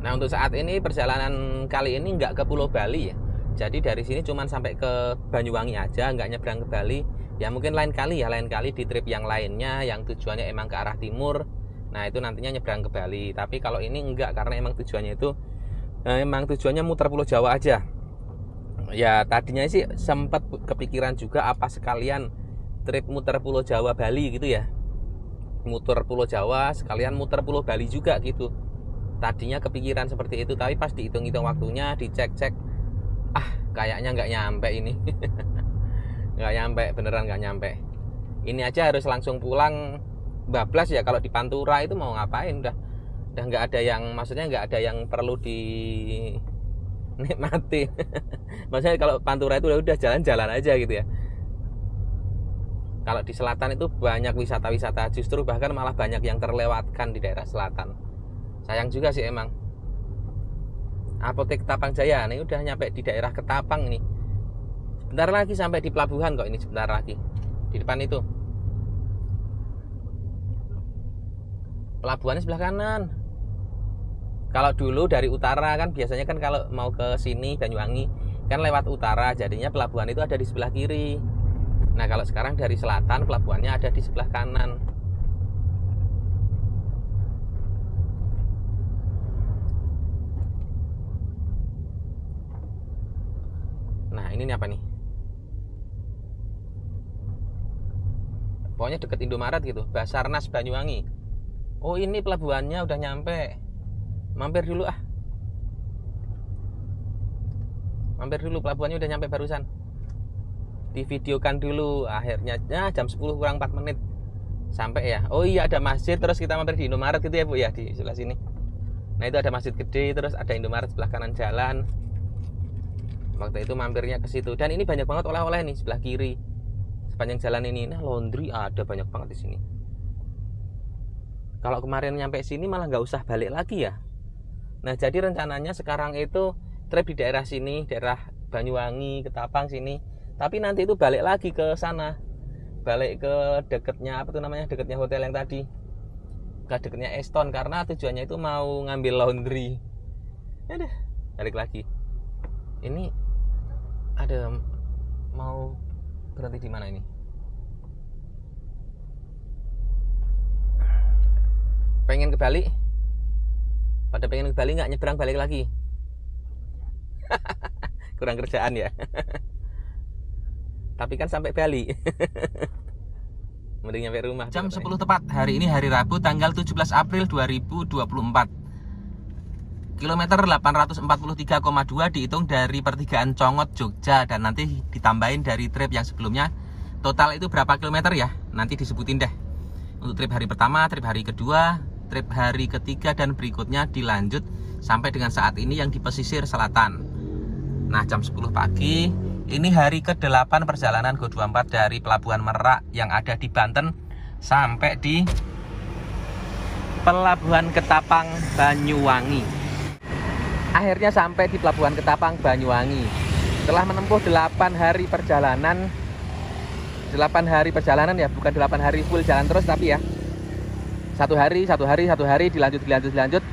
Nah, untuk saat ini perjalanan kali ini nggak ke Pulau Bali ya. Jadi dari sini cuman sampai ke Banyuwangi aja, nggak nyebrang ke Bali. Ya mungkin lain kali di trip yang lainnya yang tujuannya emang ke arah timur. Nah, itu nantinya nyebrang ke Bali. Tapi kalau ini enggak, karena emang tujuannya itu muter Pulau Jawa aja. Ya tadinya sih sempat kepikiran juga apa sekalian trip muter Pulau Jawa Bali gitu ya. Muter Pulau Jawa sekalian muter Pulau Bali juga gitu. Tadinya kepikiran seperti itu, tapi pas dihitung-hitung waktunya, dicek-cek, kayaknya nggak nyampe ini. Nggak nyampe, beneran nggak nyampe. Ini aja harus langsung pulang bablas ya. Kalau di Pantura itu mau ngapain, udah nggak ada yang, maksudnya nggak ada yang perlu dinikmati. Maksudnya kalau Pantura itu udah jalan-jalan aja gitu ya. Kalau di selatan itu banyak wisata-wisata, justru bahkan malah banyak yang terlewatkan di daerah selatan. Sayang juga sih emang. Apotek Ketapang Jaya, ini udah nyampe di daerah Ketapang nih. Sebentar lagi sampai di pelabuhan kok ini, sebentar lagi. Di depan itu. Pelabuhannya sebelah kanan. Kalau dulu dari utara kan biasanya kan kalau mau ke sini Banyuwangi kan lewat utara, jadinya pelabuhan itu ada di sebelah kiri. Nah, kalau sekarang dari selatan pelabuhannya ada di sebelah kanan. Nah, ini apa nih? Pokoknya deket Indomaret gitu, Basarnas Banyuwangi. Oh, ini pelabuhannya udah nyampe. Mampir dulu ah. Mampir dulu, pelabuhannya udah nyampe barusan. Divideokan dulu, akhirnya jam 10 kurang 4 menit sampai ya. Oh iya, ada masjid, terus kita mampir di Indomaret gitu ya Bu ya, di sebelah sini. Nah, itu ada masjid gede, terus ada Indomaret sebelah kanan jalan. Waktu itu mampirnya ke situ. Dan ini banyak banget oleh-oleh nih sebelah kiri. Sepanjang jalan ini. Nah, laundry ada banyak banget di sini. Kalau kemarin nyampe sini malah nggak usah balik lagi ya. Nah, jadi rencananya sekarang itu trip di daerah sini, daerah Banyuwangi, Ketapang sini. Tapi nanti itu balik lagi ke sana. Balik ke deketnya deketnya hotel yang tadi. Ke deketnya Eston, karena tujuannya itu mau ngambil laundry. Udah, balik lagi. Ini ada mau berhenti di mana ini? Pengen ke Bali? Pada pengen ke Bali nggak nyebrang balik lagi? Kurang kerjaan ya. Tapi kan sampai Bali. Mending nyampe rumah. Jam 10 tepat. Hari ini hari Rabu tanggal 17 April 2024. Kilometer 843,2 dihitung dari pertigaan Congot, Jogja, dan nanti ditambahin dari trip yang sebelumnya. Total itu berapa kilometer ya? Nanti disebutin deh. Untuk trip hari pertama, trip hari kedua, trip hari ketiga, dan berikutnya dilanjut sampai dengan saat ini yang di pesisir selatan. Nah, jam 10 pagi, ini hari ke-8 perjalanan Go24 dari Pelabuhan Merak yang ada di Banten sampai di Pelabuhan Ketapang, Banyuwangi. Akhirnya sampai di Pelabuhan Ketapang, Banyuwangi. Setelah menempuh 8 hari perjalanan, 8 hari perjalanan ya, bukan 8 hari full jalan terus, tapi ya satu hari dilanjut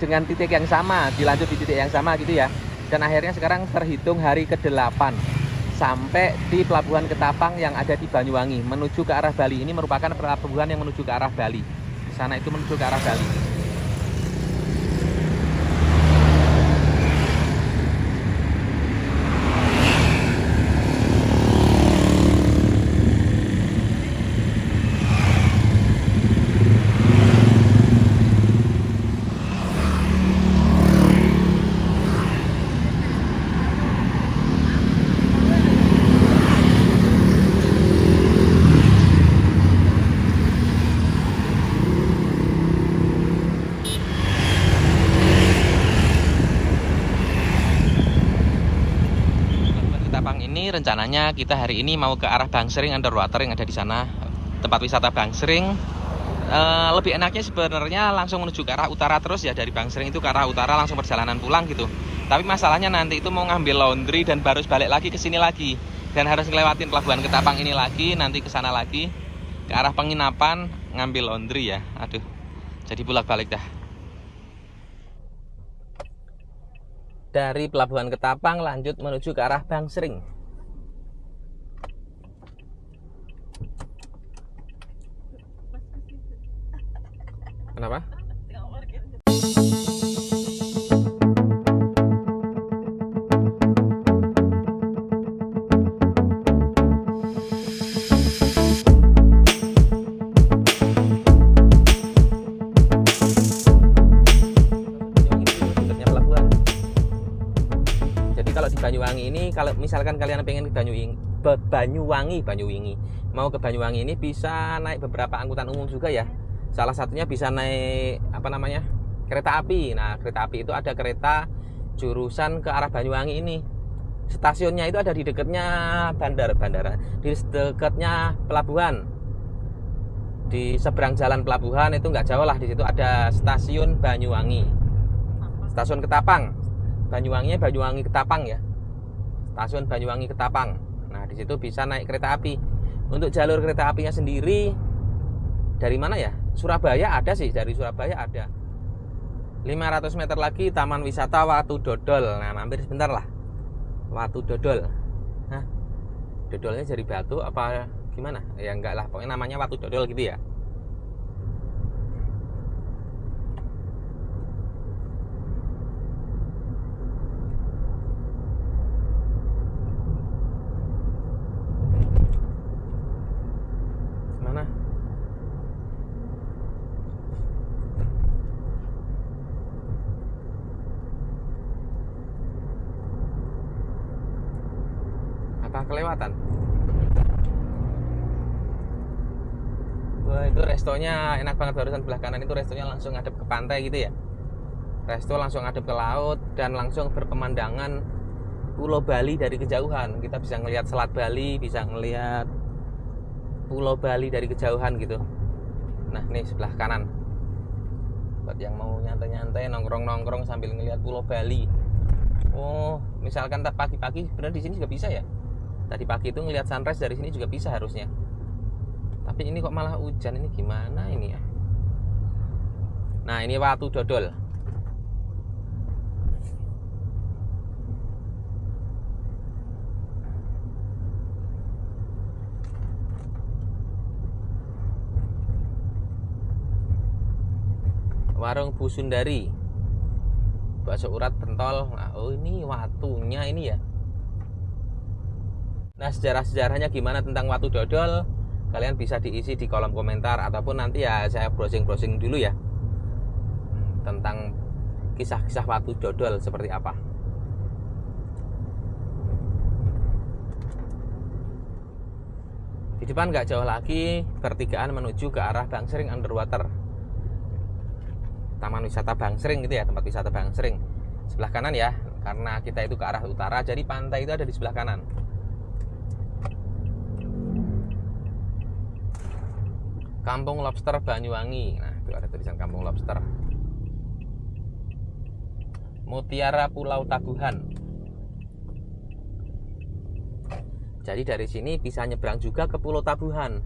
dengan titik yang sama, dilanjut di titik yang sama gitu ya. Dan akhirnya sekarang terhitung hari ke-8 sampai di Pelabuhan Ketapang yang ada di Banyuwangi menuju ke arah Bali. Ini merupakan pelabuhan yang menuju ke arah Bali. Di sana itu menuju ke arah Bali. Ini rencananya kita hari ini mau ke arah Bangsering Underwater yang ada di sana, tempat wisata Bangsering. Lebih enaknya sebenarnya langsung menuju ke arah utara terus ya, dari Bangsering itu ke arah utara langsung perjalanan pulang gitu. Tapi masalahnya nanti itu mau ngambil laundry dan baru balik lagi ke sini lagi, dan harus ngelewatin Pelabuhan Ketapang ini lagi, nanti ke sana lagi ke arah penginapan ngambil laundry ya. Aduh, jadi bolak-balik dah. Dari Pelabuhan Ketapang lanjut menuju ke arah Bangsering. Kenapa? Kalau di Banyuwangi ini, kalau misalkan kalian pengen ke Banyuwangi, mau ke Banyuwangi ini bisa naik beberapa angkutan umum juga ya. Salah satunya bisa naik kereta api. Nah, kereta api itu ada kereta jurusan ke arah Banyuwangi ini. Stasiunnya itu ada di dekatnya bandara, di dekatnya pelabuhan. Di seberang jalan pelabuhan itu nggak jauh lah, di situ ada stasiun Banyuwangi. Stasiun Ketapang. Banyuwangi Ketapang ya. Stasiun Banyuwangi Ketapang. Nah, di situ bisa naik kereta api. Untuk jalur kereta apinya sendiri dari mana ya? Surabaya ada sih, dari Surabaya ada. 500 meter lagi Taman Wisata Watu Dodol. Nah, mampir sebentar lah. Watu Dodol. Hah? Dodolnya dari batu apa gimana? Ya enggak lah, pokoknya namanya Watu Dodol gitu ya. Kelewatan. Wah, itu restonya enak banget, barusan belah kanan itu restonya langsung ngadep ke pantai gitu ya. Resto langsung ngadep ke laut dan langsung berpemandangan Pulau Bali dari kejauhan. Kita bisa ngelihat Selat Bali, bisa ngelihat Pulau Bali dari kejauhan gitu. Nah, nih sebelah kanan. Buat yang mau nyantai-nyantai, nongkrong-nongkrong sambil ngelihat Pulau Bali. Oh, misalkan pagi-pagi bener di sini juga bisa ya. Tadi pagi itu ngelihat sunrise dari sini juga bisa harusnya. Tapi ini kok malah hujan, ini gimana ini ya? Nah, ini Watu Dodol. Warung Bu Sundari. Bakso urat pentol. Nah, oh ini watunya ini ya. Nah, sejarah-sejarahnya gimana tentang Watu Dodol, kalian bisa diisi di kolom komentar, ataupun nanti ya saya browsing-browsing dulu ya tentang kisah-kisah Watu Dodol seperti apa. Di depan nggak jauh lagi pertigaan menuju ke arah Bangsering Underwater, Taman Wisata Bangsering gitu ya, tempat wisata Bangsering. Sebelah kanan ya, karena kita itu ke arah utara, jadi pantai itu ada di sebelah kanan. Kampung Lobster Banyuwangi. Nah, itu ada tulisan Kampung Lobster. Mutiara Pulau Tabuhan. Jadi dari sini bisa nyebrang juga ke Pulau Tabuhan.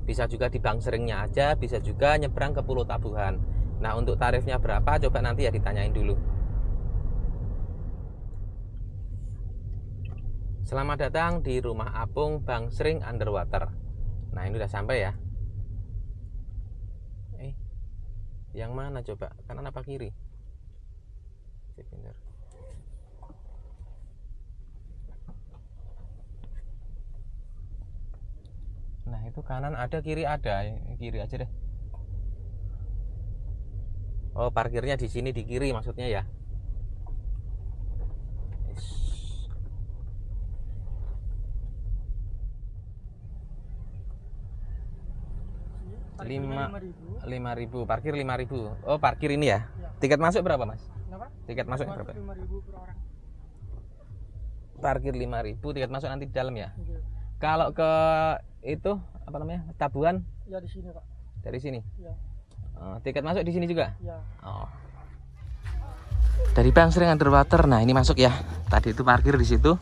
Bisa juga di Bangseringnya aja, bisa juga nyebrang ke Pulau Tabuhan. Nah, untuk tarifnya berapa? Coba nanti ya ditanyain dulu. Selamat datang di Rumah Apung Bangsering Underwater. Nah, ini udah sampai ya. Yang mana coba? Kanan apa kiri? Nah, itu kanan ada, kiri ada. Kiri aja deh. Oh, parkirnya di sini di kiri maksudnya ya. Lima ribu, parkir 5.000. Oh, parkir ini ya? Tiket masuk berapa, Mas? Kenapa? Tiket masuk berapa? 5.000 per orang. Parkir 5.000, tiket masuk nanti di dalam ya? Kalau ke itu apa namanya? Tabuhan? Ya di sini, Pak. Dari sini? Ya. Tiket masuk di sini juga? Ya. Oh. Dari Bangsering Underwater. Nah, ini masuk ya. Tadi itu parkir di situ.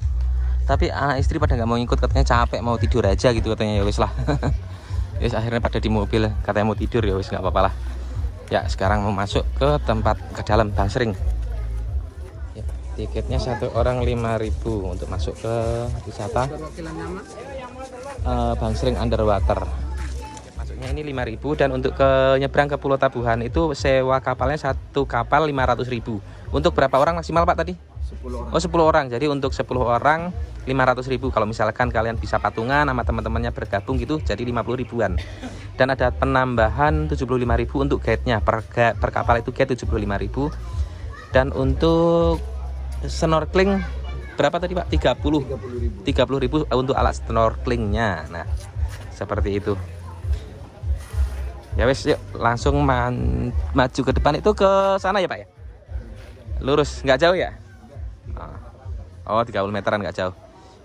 Tapi anak istri pada nggak mau ngikut, katanya capek, mau tidur aja gitu katanya. Ya wis lah. Yes, akhirnya pada di mobil, katanya mau tidur, ya wis nggak apa-apa lah. Ya, sekarang mau masuk ke tempat ke dalam Bangsering. Ya, tiketnya satu orang 5.000 untuk masuk ke wisata Bangsering Underwater. Masuknya ini 5.000, dan untuk ke nyebrang ke Pulau Tabuhan itu sewa kapalnya satu kapal 500.000. Untuk berapa orang maksimal, Pak, tadi? 10 orang. Oh, 10 orang. Jadi untuk 10 orang 500.000. Kalau misalkan kalian bisa patungan sama teman-temannya bergabung gitu, jadi 50 ribuan. Dan ada penambahan 75.000 untuk guide-nya. Per kapal itu guide 75.000. Dan untuk snorkeling berapa tadi, Pak? 30.000 untuk alat snorkelingnya. Nah, seperti itu. Ya wes, yuk langsung maju ke depan. Itu ke sana ya, Pak ya? Lurus, nggak jauh ya? Oh, 30 meteran, nggak jauh.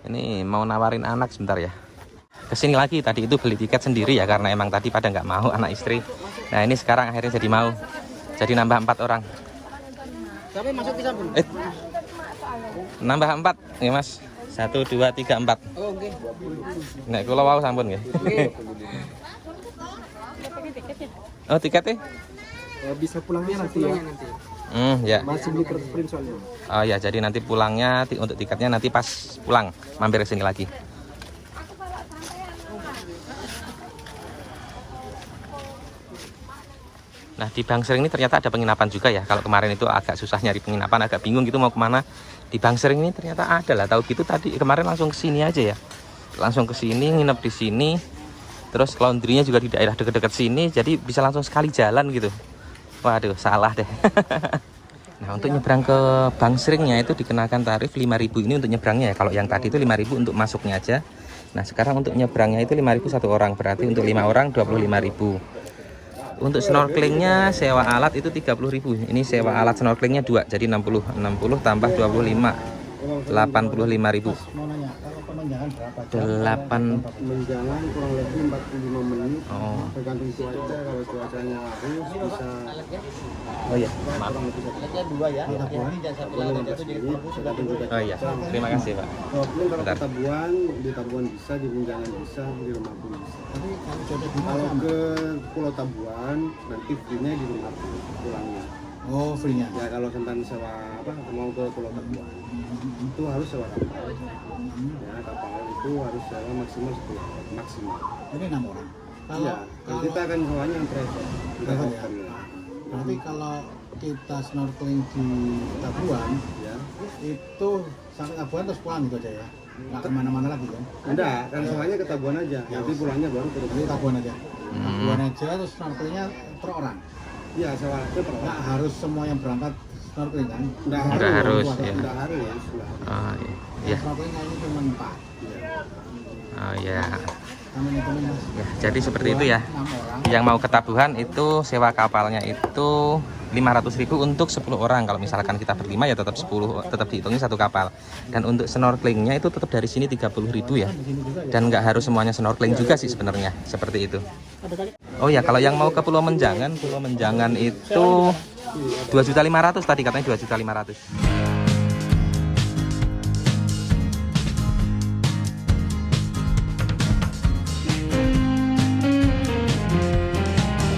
Ini mau nawarin anak sebentar ya. Kesini lagi, tadi itu beli tiket sendiri ya, karena emang tadi pada nggak mau anak istri. Nah, ini sekarang akhirnya jadi mau. Jadi nambah 4 orang. Tapi masuk bisa pun. Nambah 4 ya, Mas. 1, 2, 3, 4. Oh, oke. Nek kula wau sampun nggih. Oh, tiketnya? Bisa pulangnya nanti ya. Ya. Masih beli print soalnya. Oh ya, jadi nanti pulangnya untuk tiketnya nanti pas pulang mampir ke sini lagi. Nah, di Bangsering ini ternyata ada penginapan juga ya. Kalau kemarin itu agak susah nyari penginapan, agak bingung gitu mau kemana. Di Bangsering ini ternyata ada lah. Tahu gitu tadi kemarin langsung ke sini aja ya. Langsung ke sini, nginep di sini. Terus laundrynya juga di daerah dekat-dekat sini, jadi bisa langsung sekali jalan gitu. Waduh, salah deh. Nah, untuk nyebrang ke Bangseringnya itu dikenakan tarif 5.000 ini untuk nyebrangnya ya. Kalau yang tadi itu 5.000 untuk masuknya aja. Nah, sekarang untuk nyebrangnya itu 5.000 satu orang, berarti untuk 5 orang 25.000. Untuk snorkelingnya sewa alat itu 30.000. Ini sewa alat snorkelingnya 2, jadi 60 tambah 25, 85.000. Mau nanya, kalau pemanjangan berapa? 8. Pemanjangan kurang lebih 45 menit. Oh. Tergantung cuaca, kalau cuacanya harus bisa. Oh iya, maaf. Kurang lebih 2 ya. Oh iya, terima kasih, Pak. Kalau Bentar. ke Tabuhan, di Tabuhan bisa, di Munjangan bisa, di rumah pun bisa. Tapi kalau ke Pulau Tabuhan, nanti free-nya di rumah pulangnya. Oh, free-nya. Ya kalau tentang sewa apa mau ke Pulau Tabuhan itu harus sewa kapal. Ya kapal itu harus sewa maksimal 10 orang, maksimal. Ini 6 orang. Iya, dan kita akan sewanya yang private. Kita Private ya? open. Berarti kalau kita snorkeling di Tabuhan, Ya. itu sampai Tabuhan terus pulang gitu aja ya? Nggak kemana-mana lagi kan? Enggak, kan sewanya ke Tabuhan aja. Nanti pulangnya baru ke Jadi rumah. Tabuhan aja. Tabuhan aja terus snorkelingnya per orang. Iya, sewa aja per Nggak orang. harus semua yang berangkat snorkeling kan? Enggak Nggak harus, ya. Enggak harus. Oh iya. Snorkeling ini cuma 4. Oh iya. Kami ngitungin mas. Ya, jadi seperti itu ya. 6 orang. Yang mau ke Tabuhan itu sewa kapalnya itu 500.000 untuk 10 orang. Kalau misalkan kita berlima ya tetap 10, tetap dihitungin satu kapal. Dan untuk snorkelingnya itu tetap dari sini 30.000 ya. Dan nggak harus semuanya snorkeling juga sih sebenarnya, seperti itu. Oh ya, kalau yang mau ke Pulau Menjangan itu 2.500.000 tadi katanya 2.500.000.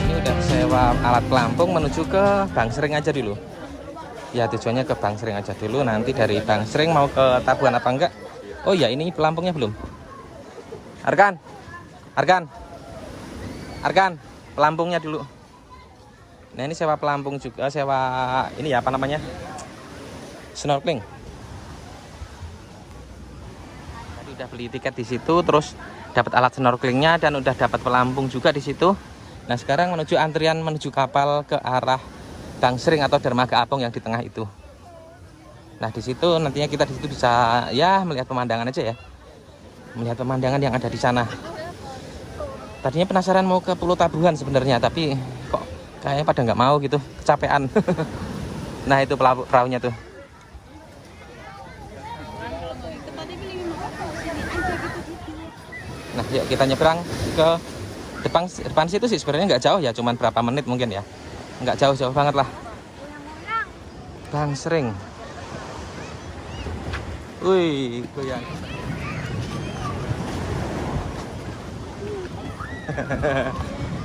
Ini udah sewa alat pelampung menuju ke Bangsering aja dulu. Ya tujuannya ke Bangsering aja dulu. Nanti dari Bangsering mau ke Tabuan apa enggak? Oh ya ini pelampungnya belum. Arkan, pelampungnya dulu. Nah ini sewa pelampung juga, sewa ini ya apa namanya, snorkeling. Tadi udah beli tiket di situ, terus dapat alat snorkelingnya dan udah dapat pelampung juga di situ. Nah sekarang menuju antrian menuju kapal ke arah Bangsering atau Dermaga Apung yang di tengah itu. Nah di situ nantinya kita di situ bisa ya melihat pemandangan aja ya, melihat pemandangan yang ada di sana. Tadinya penasaran mau ke Pulau Tabuhan sebenarnya, tapi kok kayaknya pada nggak mau gitu, kecapean. Nah itu perahunya tuh. Nah yuk kita nyebrang ke depan situ sih, sebenarnya nggak jauh ya, cuman berapa menit mungkin ya, nggak jauh-jauh banget lah. Bangsering. Wih, goyang.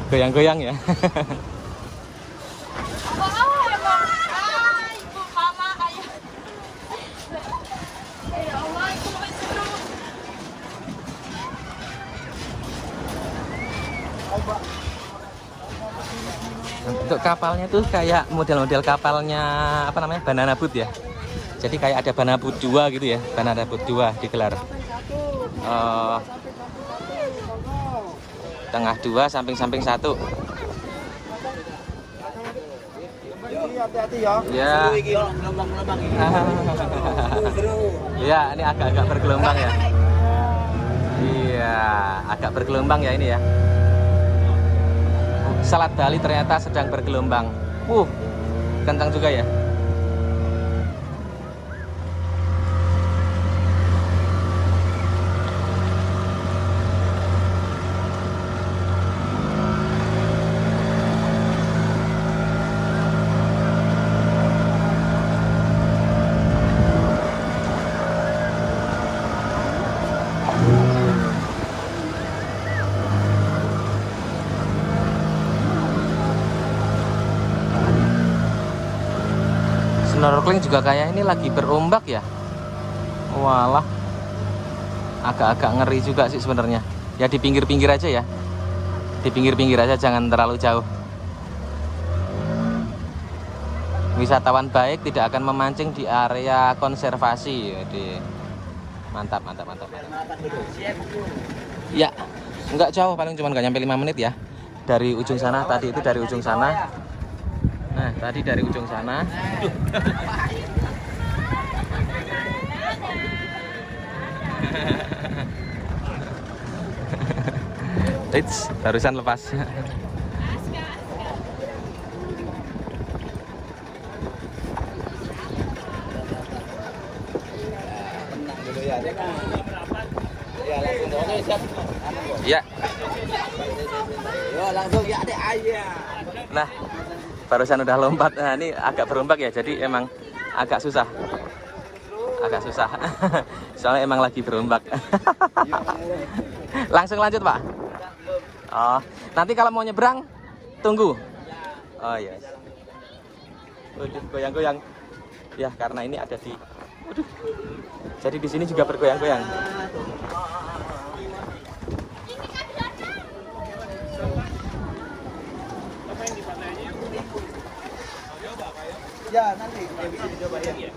Goyang-goyang ya. Untuk kapalnya tuh kayak model-model kapalnya apa namanya, Banana Boat ya. Jadi kayak ada Banana Boat 2 gitu ya, Banana Boat 2 digelar. Tengah 2, samping-samping 1. Hati-hati ya. Ya. Iya, ini agak-agak bergelombang ya. Iya, agak bergelombang ya ini ya. Selat Bali ternyata sedang bergelombang. Kencang juga ya. Snorkeling juga kayak ini lagi berombak ya. Walah, agak-agak ngeri juga sih sebenarnya. Ya di pinggir-pinggir aja ya, di pinggir-pinggir aja, jangan terlalu jauh. Wisatawan baik tidak akan memancing di area konservasi. Jadi mantap. Ya nggak jauh, paling cuma nggak nyampe 5 menit ya dari ujung sana. Tadi itu dari ujung sana. Nah, tadi dari ujung sana. Eits, barusan lepas. Ya. Langsung ya ada aja. Nah, barusan udah lompat. Nah, ini agak berombak ya, jadi emang agak susah. Soalnya emang lagi berombak. Langsung lanjut, Pak. Oh, nanti kalau mau nyebrang tunggu. Oh yes. Udah goyang-goyang. Ya, karena ini ada di. Waduh. Jadi di sini juga bergoyang-goyang. Ya nanti bisa dicoba ya. Ya.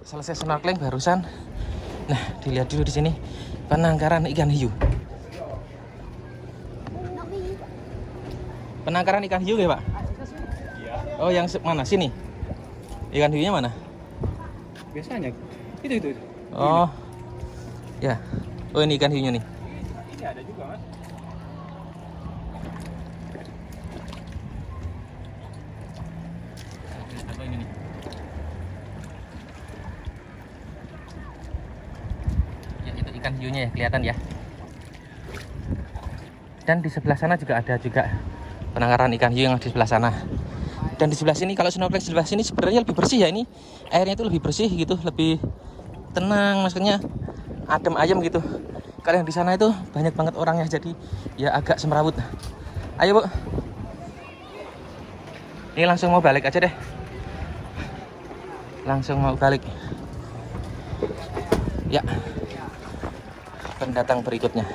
Selesai snorkeling barusan. Nah, dilihat dulu di sini penangkaran ikan hiu. Penangkaran ikan hiu ya, Pak? Oh, yang mana? Sini. Ikan hiunya mana? Biasanya itu. Oh. Ya. Oh, ini ikan hiunya nih. Ini ada juga, Mas. Apa ini nih? Ya, itu ikan hiunya ya, kelihatan ya. Dan di sebelah sana juga ada penangkaran ikan hiu yang di sebelah sana. Dan di sebelah sini, kalau snorkeling sebelah sini sebenarnya lebih bersih ya, ini airnya itu lebih bersih gitu, lebih tenang, maksudnya adem ayem gitu. Kalau yang di sana itu banyak banget orangnya, jadi ya agak semrawut. Ayo, Bu. Ini langsung mau balik aja deh. Langsung mau balik. Ya. Pendatang berikutnya.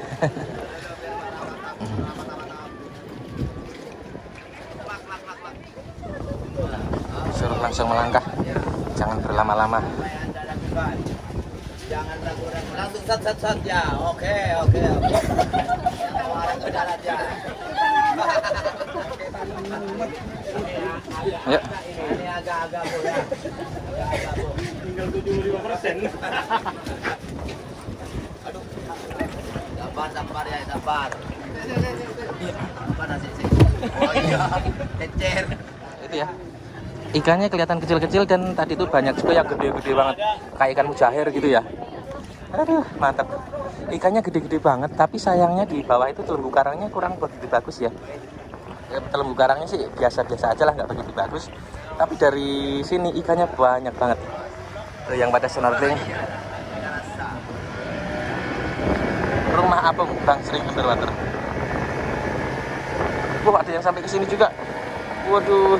Suruh langsung melangkah. Jangan berlama-lama. Jangan ragu-ragu, langsung sat ya. Oke. Orang ke darat ya. Ayo. Ini agak-agak Bu ya. Agak-agak Bu. Tinggal 75%. Aduh. Sabar ya, sabar. Apa nasi sih? Oh iya, cecer. Itu ya. Ikannya kelihatan kecil-kecil dan tadi itu banyak juga yang gede-gede banget. Kayak ikan mujair gitu ya. Aduh, mantap. Ikannya gede-gede banget, tapi sayangnya di bawah itu terumbu karangnya kurang begitu bagus ya. Terumbu karangnya sih biasa-biasa aja lah, nggak begitu bagus. Tapi dari sini ikannya banyak banget. Tuh yang pada snorkeling. Rumah Apung, Bang Sering Underwater. Wah, ada yang sampai ke sini juga. Waduh.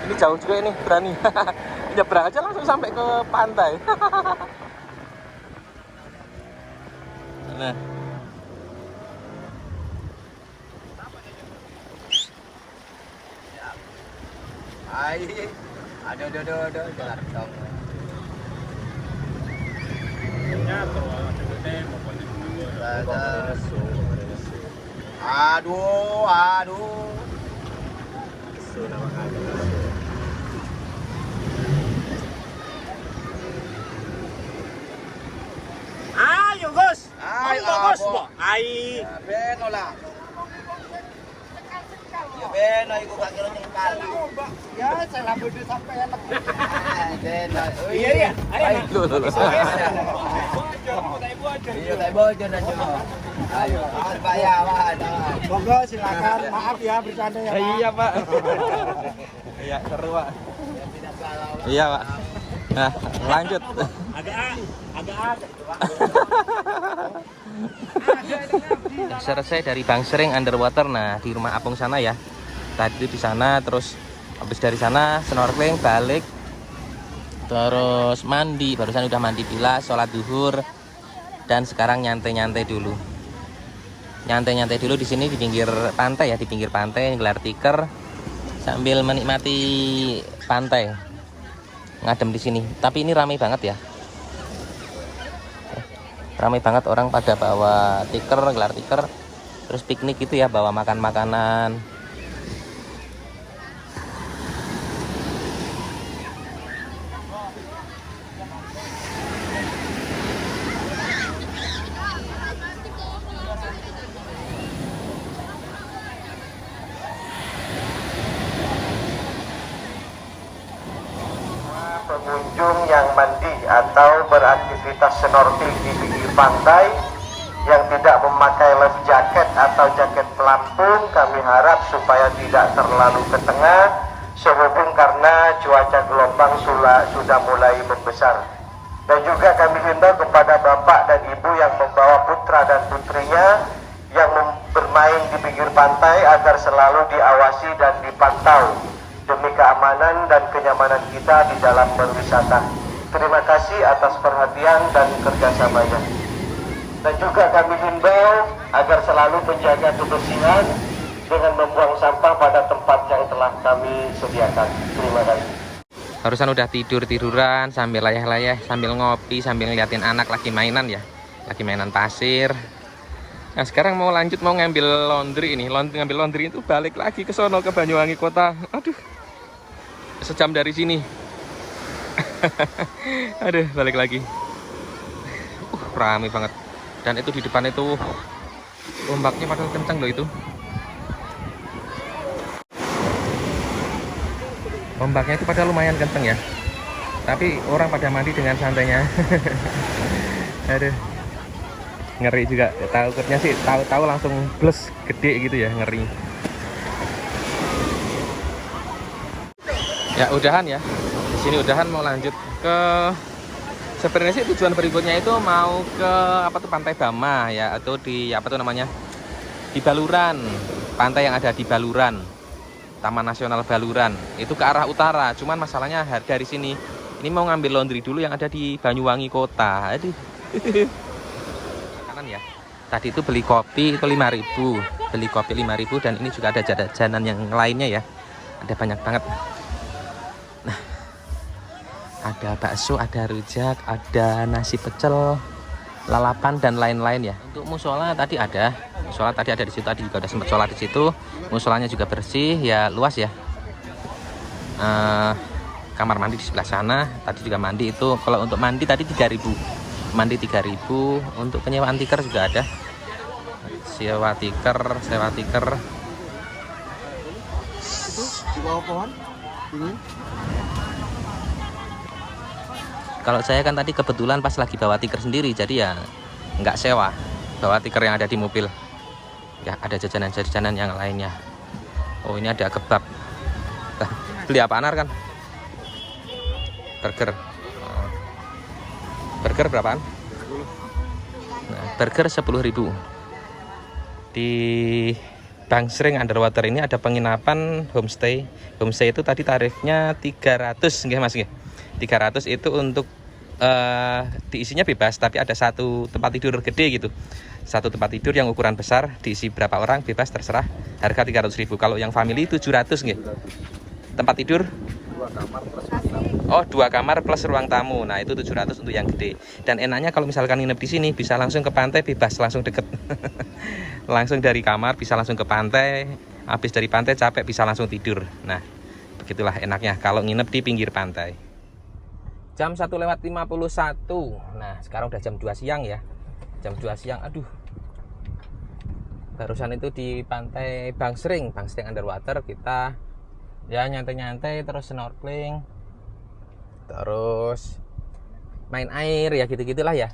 Ini jauh juga ini, berani. Nyebrang aja langsung sampai ke pantai. Nah. Aduh, jalan dong. Aduh. Ayo, Gus. Ayo, Gus, Bo. Bo. Ai. Beno lah. Ya beno iku gak kira nyengkal. Ya, salah bodoh sampai enak. Beno. Iya. Ayo. Loh. Iya, tak bocor dan cuma. Ayo, Pak ya, Pak. Monggo silakan. Maaf ya bercanda ya, Pak. Iya, Pak. Iya, seru, Pak. Iya, Pak. Nah, lanjut. Agak. Selesai dari Bang Sering Underwater. Nah, di rumah Apung sana ya. Tadi di sana, terus habis dari sana snorkeling balik. Terus mandi, barusan udah mandi bilas, sholat duhur. Dan sekarang nyantai-nyantai dulu. Nyantai-nyantai dulu di sini di pinggir pantai ya, di pinggir pantai gelar tikar sambil menikmati pantai. Ngadem di sini. Tapi ini ramai banget ya. Ramai banget orang pada bawa tikar, gelar tikar, terus piknik gitu ya, bawa makan makanan. Pengunjung yang mandi atau beraktivitas snorkeling di pinggir pantai yang tidak memakai life jacket atau jaket pelampung, kami harap supaya tidak terlalu ke tengah sehubung karena cuaca gelombang sudah mulai membesar. Dan juga kami himbau kepada bapak dan ibu yang membawa pantai agar selalu diawasi dan dipantau demi keamanan dan kenyamanan kita di dalam berwisata. Terima kasih atas perhatian dan kerjasamanya. Dan juga kami himbau agar selalu menjaga kebersihan dengan membuang sampah pada tempat yang telah kami sediakan. Terima kasih. Barusan udah tiduran sambil layah-layah, sambil ngopi, sambil ngeliatin anak lagi mainan ya, lagi mainan pasir. Nah sekarang mau lanjut, mau ngambil laundry ini, ngambil laundry itu balik lagi ke sono, ke Banyuwangi kota. Aduh, sejam dari sini. Aduh, balik lagi. Rame banget. Dan itu di depan itu ombaknya padahal kencang loh itu. Ombaknya itu padahal lumayan kenceng ya. Tapi orang pada mandi dengan santainya. Aduh. Ngeri juga. Takutnya sih tahu-tahu langsung bles gede gitu ya, ngeri. Ya udahan ya. Di sini udahan, mau lanjut ke sebenarnya sih tujuan berikutnya itu mau ke apa tuh, Pantai Bama ya, atau di apa tuh namanya? Di Baluran. Pantai yang ada di Baluran. Taman Nasional Baluran itu ke arah utara, cuman masalahnya dari sini ini mau ngambil laundry dulu yang ada di Banyuwangi kota. Aduh. Kanan ya. Tadi itu beli kopi itu 5.000, beli kopi 5.000, dan ini juga ada jajanan yang lainnya ya. Ada banyak banget. Nah, ada bakso, ada rujak, ada nasi pecel, lalapan dan lain-lain ya. Untuk musola tadi ada. Musola tadi ada di situ, tadi juga ada sempat sholat di situ. Musolanya juga bersih ya, luas ya. Kamar mandi di sebelah sana. Tadi juga mandi itu. Kalau untuk mandi tadi 3.000. Mandi 3.000. Untuk penyewaan tikar juga ada. Sewa tikar. Itu di bawah pohon ini. Kalau saya kan tadi kebetulan pas lagi bawa tikar sendiri, jadi ya nggak sewa, bawa tikar yang ada di mobil. Ya ada jajanan-jajanan yang lainnya. Oh ini ada kebab. Beli apa Anar kan? Burger. Burger berapaan? Nah, burger 10.000. Di Bangsring Underwater ini ada penginapan homestay. Homestay itu tadi tarifnya 300 nggih Mas nggih. 300 itu untuk diisinya bebas, tapi ada satu tempat tidur gede gitu. Satu tempat tidur yang ukuran besar, diisi berapa orang bebas terserah. Harga 300.000. Kalau yang family 700 nggih. Tempat tidur 2 kamar plus ruang tamu. Oh, 2 kamar plus ruang tamu. Nah, itu 700 untuk yang gede. Dan enaknya kalau misalkan nginep di sini bisa langsung ke pantai, bebas, langsung deket. Langsung dari kamar bisa langsung ke pantai. Habis dari pantai capek bisa langsung tidur. Nah, begitulah enaknya kalau nginep di pinggir pantai. Jam 1:51. Nah, sekarang udah jam 2 siang ya. Jam 2 siang, aduh. Barusan itu di Pantai Bangsring Underwater kita ya nyantai-nyantai, terus snorkeling, terus main air ya, gitu-gitulah ya.